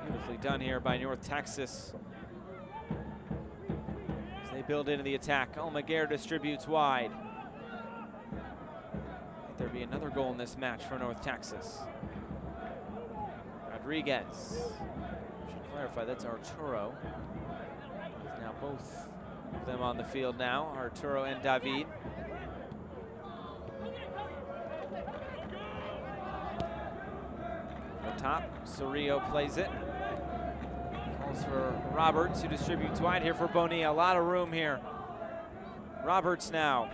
Beautifully done here by North Texas as they build into the attack. Almaguer distributes wide. There'll be another goal in this match for North Texas. Rodriguez. Clarify, that's Arturo. Now both of them on the field now, Arturo and David. Up top, Cerrillo plays it. Calls for Roberts, who distributes wide here for Bonilla. A lot of room here. Roberts now.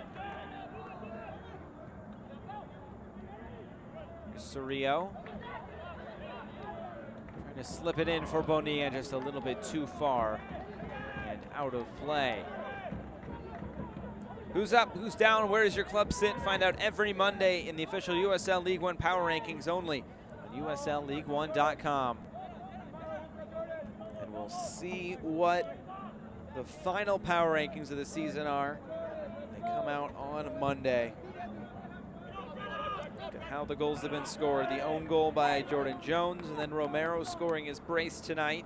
Cerrillo. To slip it in for Bonilla, just a little bit too far and out of play. Who's up, who's down, where does your club sit? Find out every Monday in the official USL League One Power Rankings only on USLLeague1.com. And we'll see what the final power rankings of the season are. They come out on Monday. Look at how the goals have been scored. The own goal by Jordan Jones, and then Romero scoring his brace tonight.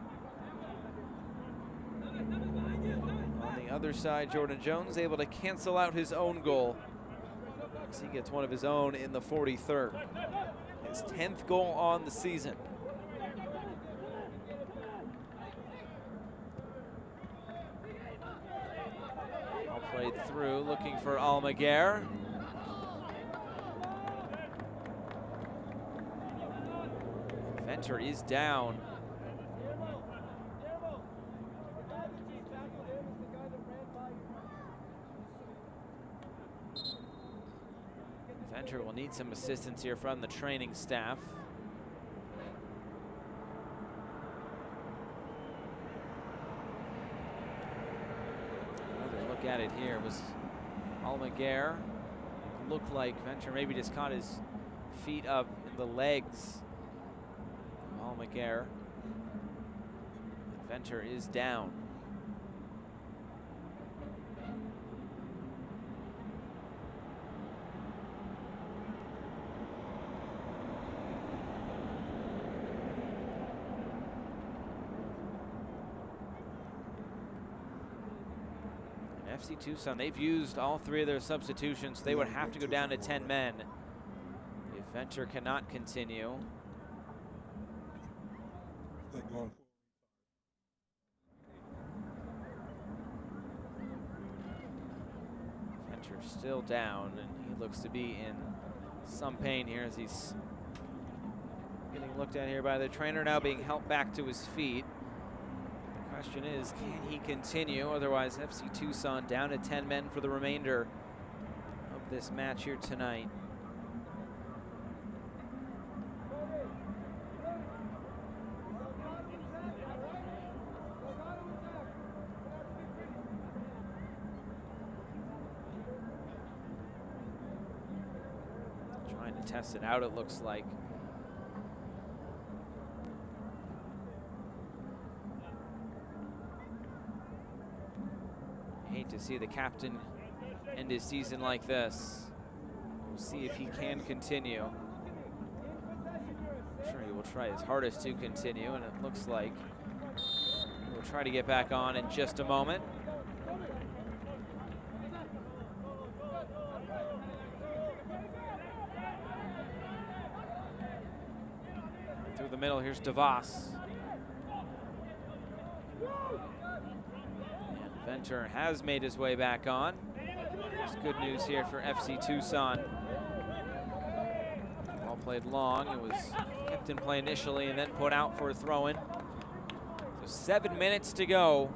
On the other side, Jordan Jones able to cancel out his own goal as he gets one of his own in the 43rd. His 10th goal on the season. All played through, looking for Almaguer. Venter is down. Venter will need some assistance here from the training staff. Another look at it here was Almaguer. looked like Venter maybe just caught his feet up in the legs. Paul McGarr. Venter is down. FC Tucson, they've used all 3 of their substitutions. They would have to go down to 10 men if Venter cannot continue. Venter still down, and he looks to be in some pain here as he's getting looked at here by the trainer, now being helped back to his feet. Question is, can he continue? Otherwise, FC Tucson down to 10 men for the remainder of this match here tonight. Trying to test it out, it looks like. Hate to see the captain end his season like this. We'll see if he can continue. I'm sure he will try his hardest to continue, and it looks like he will try to get back on in just a moment. Through the middle, here's DeVos. Venter has made his way back on. It's good news here for FC Tucson. Ball played long. It was kept in play initially and then put out for a throw-in. So 7 minutes to go.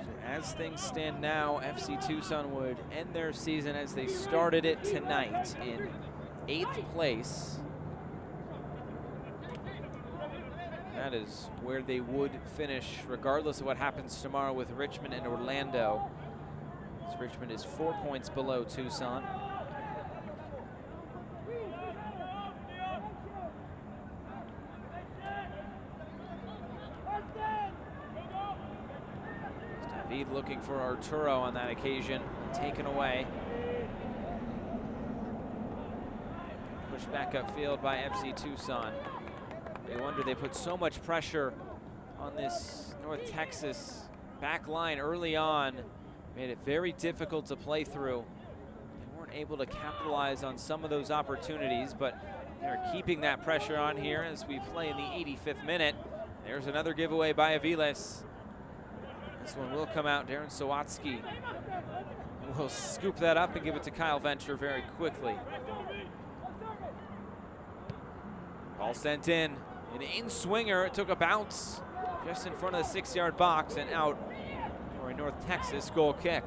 So as things stand now, FC Tucson would end their season as they started it tonight in 8th place. That is where they would finish regardless of what happens tomorrow with Richmond and Orlando. As Richmond is 4 points below Tucson. David looking for Arturo on that occasion, taken away. Pushed back upfield by FC Tucson. They wonder, they put so much pressure on this North Texas back line early on, made it very difficult to play through. They weren't able to capitalize on some of those opportunities, but they're keeping that pressure on here as we play in the 85th minute. There's another giveaway by Aviles. This one will come out. Darren Sawatsky will scoop that up and give it to Kyle Venter very quickly. Ball sent in. An in-swinger, it took a bounce just in front of the 6-yard box and out for a North Texas goal kick.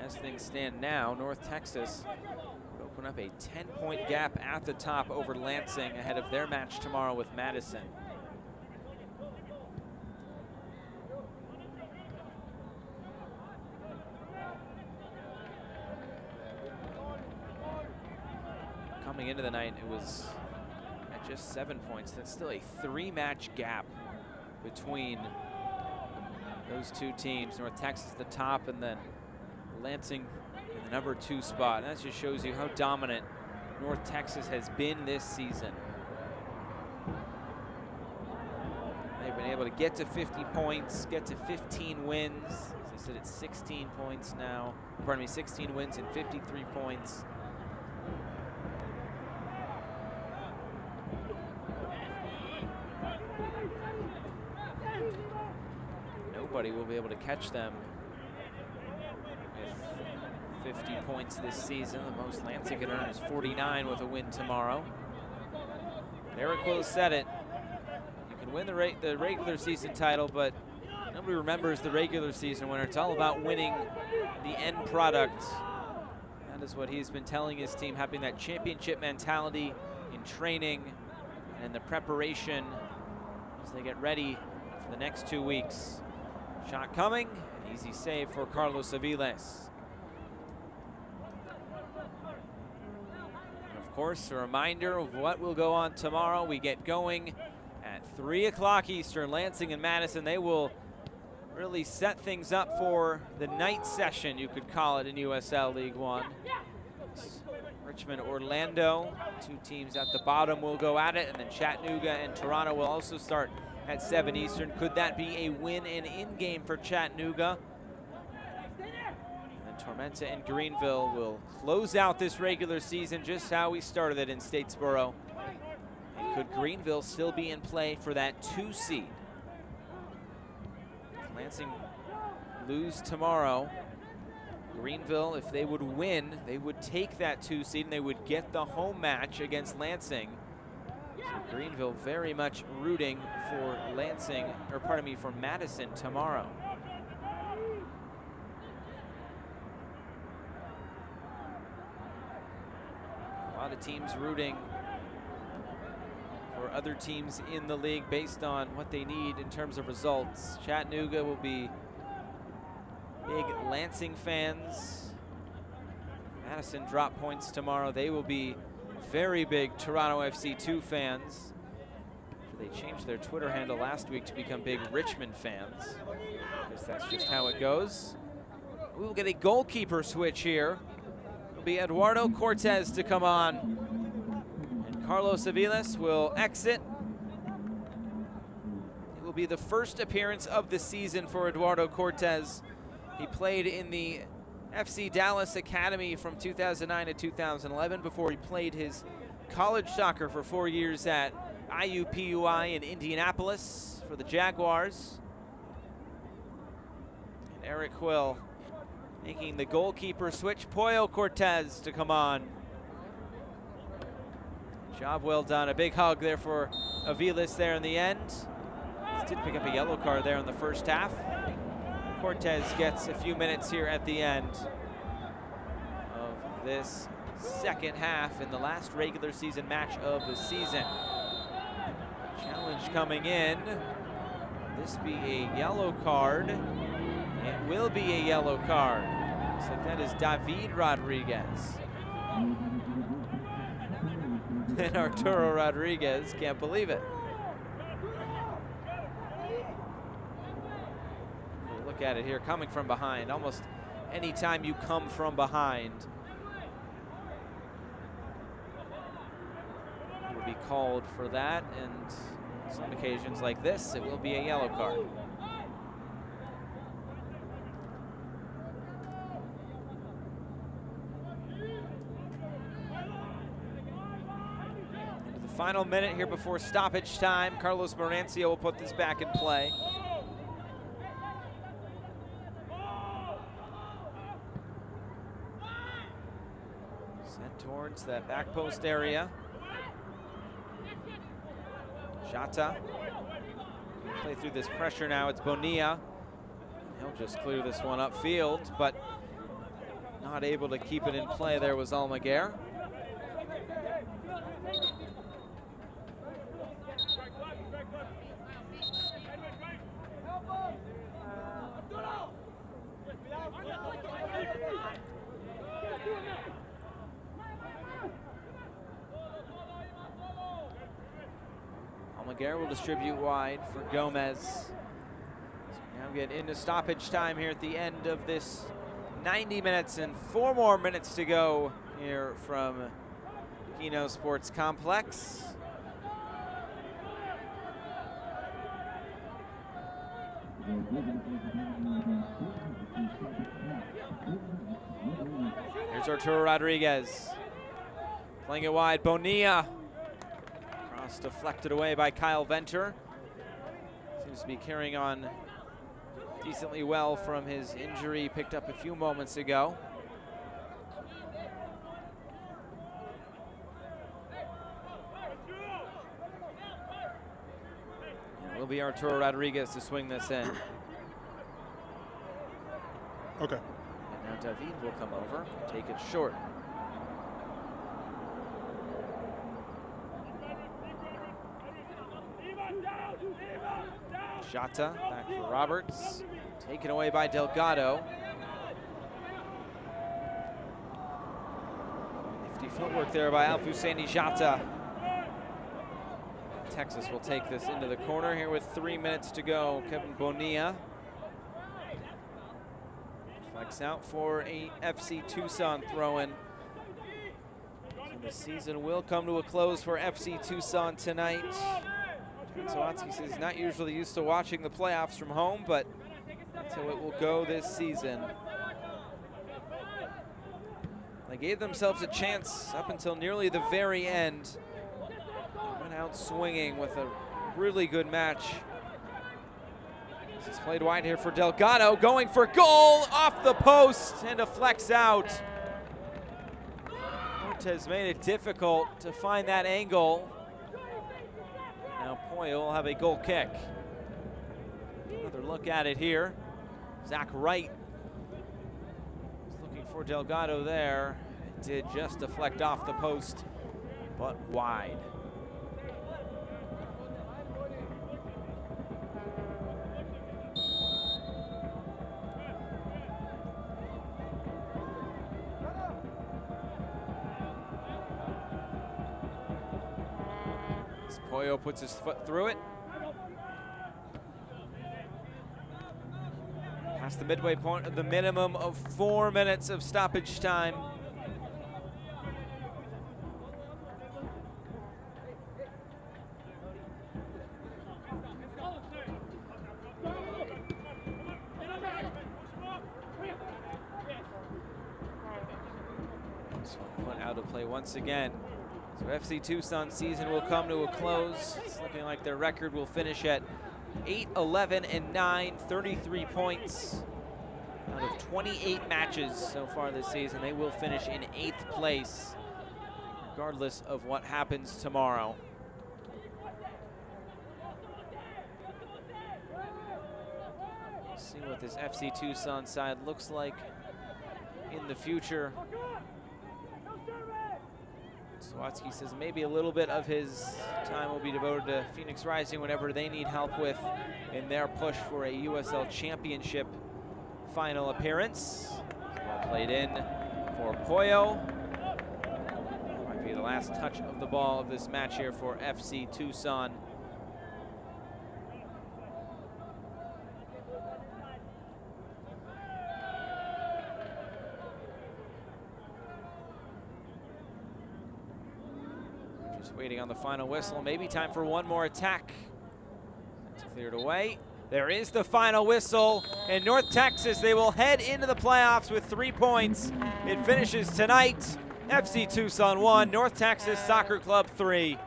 As things stand now, North Texas would open up a 10-point gap at the top over Lansing ahead of their match tomorrow with Madison. Coming into the night, it was at just 7 points. That's still a 3-match gap between those two teams. North Texas at the top, and then Lansing in the number 2 spot. And that just shows you how dominant North Texas has been this season. They've been able to get to 50 points, get to 15 wins. As I said, it's 16 points now. Pardon me, 16 wins and 53 points. Nobody will be able to catch them with 50 points this season. The most Lansing can earn is 49 with a win tomorrow. Derek Will said it. You can win the regular season title, but nobody remembers the regular season winner. It's all about winning the end product That is what he's been telling his team, having that championship mentality in training and in the preparation as they get ready for the next 2 weeks. Shot coming, an easy save for Carlos Aviles. And of course, a reminder of what will go on tomorrow. We get going at 3 o'clock Eastern. Lansing and Madison, they will really set things up for the night session, you could call it, in USL League One. Richmond, Orlando, 2 teams at the bottom will go at it, and then Chattanooga and Toronto will also start at 7 Eastern. Could that be a win and in game for Chattanooga? And Tormenta and Greenville will close out this regular season just how we started it in Statesboro. And could Greenville still be in play for that 2 seed? If Lansing lose tomorrow, Greenville, if they would win, they would take that 2 seed and they would get the home match against Lansing. So Greenville very much rooting for Lansing, or pardon me, for Madison tomorrow. A lot of teams rooting for other teams in the league based on what they need in terms of results. Chattanooga will be big Lansing fans. Madison drop points tomorrow. They will be very big Toronto FC2 fans. They changed their Twitter handle last week to become big Richmond fans. I guess that's just how it goes. We will get a goalkeeper switch here. It'll be Eduardo Cortez to come on. And Carlos Aviles will exit. It will be the first appearance of the season for Eduardo Cortez. He played in the FC Dallas Academy from 2009 to 2011 before he played his college soccer for 4 years at IUPUI in Indianapolis for the Jaguars. And Eric Quill making the goalkeeper switch. Pollo Cortez to come on. Job well done. A big hug there for Aviles there in the end. He did pick up a yellow card there in the first half. Cortez gets a few minutes here at the end of this second half in the last regular season match of the season. Challenge coming in. Will this be a yellow card? It will be a yellow card. Looks like that is David Rodriguez. And Arturo Rodriguez can't believe it. Look at it here, coming from behind. Almost any time you come from behind, you will be called for that, and some occasions like this, it will be a yellow card. Into the final minute here before stoppage time, Carlos Morancio will put this back in play. Towards that back post area. Jata. Play through this pressure now. It's Bonilla. He'll just clear this one upfield, but not able to keep it in play. There was Almaguer. Almaguer will distribute wide for Gomez. So we now get into stoppage time here at the end of this 90 minutes and 4 more minutes to go here from Kino Sports Complex. Here's Arturo Rodriguez. Playing it wide, Bonilla. Cross deflected away by Kyle Venter. Seems to be carrying on decently well from his injury picked up a few moments ago. It will be Arturo Rodriguez to swing this in. Okay. And Now David will come over, take it short. Jota back for Roberts, taken away by Delgado. Nifty footwork there by Alfousseni Jota. Texas will take this into the corner here with 3 minutes to go. Kevin Bonilla flex out for a FC Tucson throw-in. So the season will come to a close for FC Tucson tonight. Sawatsky says he's not usually used to watching the playoffs from home, but that's how it will go this season. They gave themselves a chance up until nearly the very end. Went out swinging with a really good match. This is played wide here for Delgado, going for goal off the post and a flex out. Cortez made it difficult to find that angle. Now Poyo will have a goal kick. Another look at it here. Zach Wright is looking for Delgado there. It did just deflect off the post, but wide. Poyo puts his foot through it. Past the midway point of the minimum of 4 minutes of stoppage time. So put out of play once again. So FC Tucson season will come to a close. It's looking like their record will finish at 8-11-9, 33 points out of 28 matches so far this season. They will finish in 8th place, regardless of what happens tomorrow. Let's see what this FC Tucson side looks like in the future. Sawatsky says maybe a little bit of his time will be devoted to Phoenix Rising whenever they need help with in their push for a USL Championship final appearance. Well played in for Poyo. Might be the last touch of the ball of this match here for FC Tucson. Waiting on the final whistle. Maybe time for one more attack. It's cleared away. There is the final whistle. In North Texas, they will head into the playoffs with 3 points. It finishes tonight. FC Tucson 1, North Texas Soccer Club 3.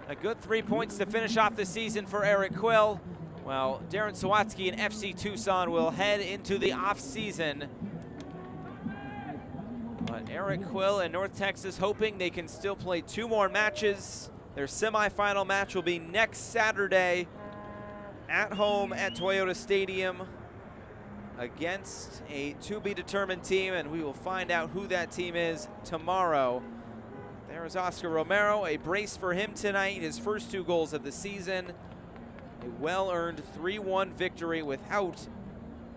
A good 3 points to finish off the season for Eric Quill. Well, Darren Sawatsky and FC Tucson will head into the off-season. But Eric Quill and North Texas hoping they can still play 2 more matches. Their semifinal match will be next Saturday at home at Toyota Stadium against a to-be-determined team, and we will find out who that team is tomorrow. There is Oscar Romero, a brace for him tonight, his first 2 goals of the season. A well-earned 3-1 victory without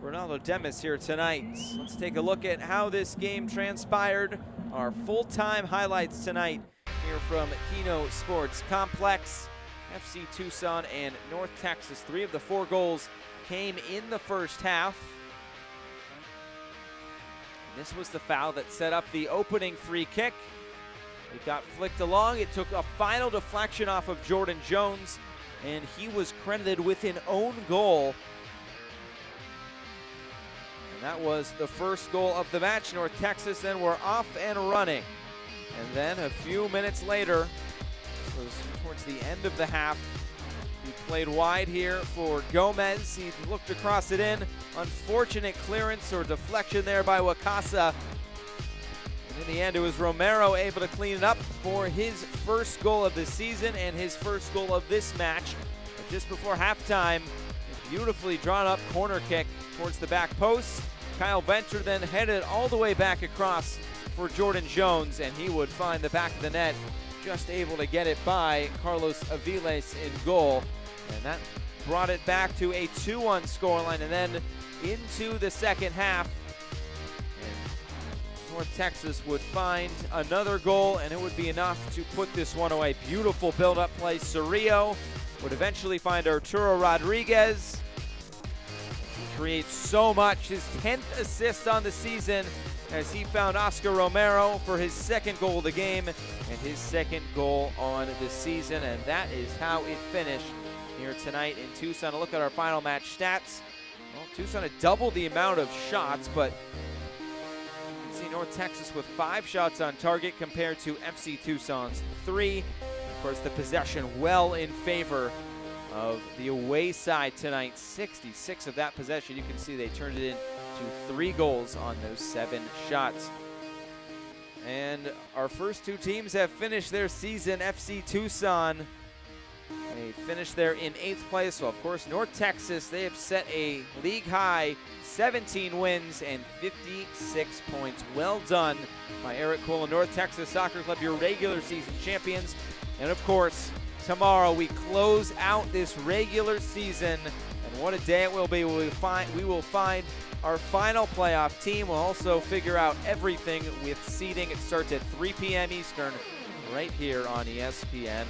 Ronaldo Demis here tonight. Let's take a look at how this game transpired. Our full-time highlights tonight here from Kino Sports Complex. FC Tucson and North Texas. 3 of the 4 goals came in the first half. And this was the foul that set up the opening free kick. It got flicked along. It took a final deflection off of Jordan Jones, and he was credited with an own goal. And that was the first goal of the match. North Texas then were off and running. And then a few minutes later, this was towards the end of the half, he played wide here for Gomez. He looked across it in. Unfortunate clearance or deflection there by Wakasa. And in the end, it was Romero able to clean it up for his first goal of the season and his first goal of this match. But just before halftime, a beautifully drawn up corner kick towards the back post. Kyle Venter then headed all the way back across for Jordan Jones, and he would find the back of the net, just able to get it by Carlos Aviles in goal. And that brought it back to a 2-1 scoreline, and then into the second half. And North Texas would find another goal, and it would be enough to put this one away. Beautiful build-up play. Cerrillo would eventually find Arturo Rodriguez. He creates so much. His 10th assist on the season, as he found Oscar Romero for his second goal of the game and his second goal on the season. And that is how it finished here tonight in Tucson. A look at our final match stats. Well, Tucson had doubled the amount of shots, but you can see North Texas with 5 shots on target compared to FC Tucson's 3. Of course, the possession well in favor of the away side tonight. 66 of that possession. You can see they turned it into 3 goals on those 7 shots. And our first 2 teams have finished their season. FC Tucson, they finished there in 8th place. So, of course, North Texas, they have set a league high 17 wins and 56 points. Well done by Eric Cole and North Texas Soccer Club, your regular season champions. And, of course, tomorrow we close out this regular season. And what a day it will be. We will find our final playoff team. We'll also figure out everything with seeding. It starts at 3 p.m. Eastern right here on ESPN+.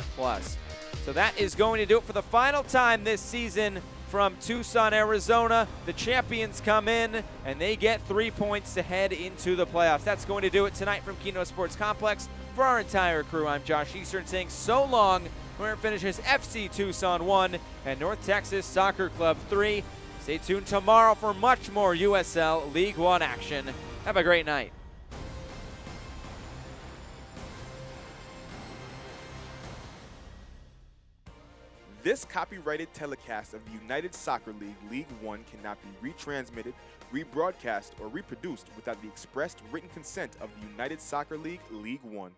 So that is going to do it for the final time this season from Tucson, Arizona. The champions come in, and they get 3 points to head into the playoffs. That's going to do it tonight from Kino Sports Complex. For our entire crew, I'm Josh Eastern saying so long, where it finishes FC Tucson 1 and North Texas Soccer Club 3. Stay tuned tomorrow for much more USL League One action. Have a great night. This copyrighted telecast of the United Soccer League League One cannot be retransmitted, rebroadcast, or reproduced without the expressed written consent of the United Soccer League League One.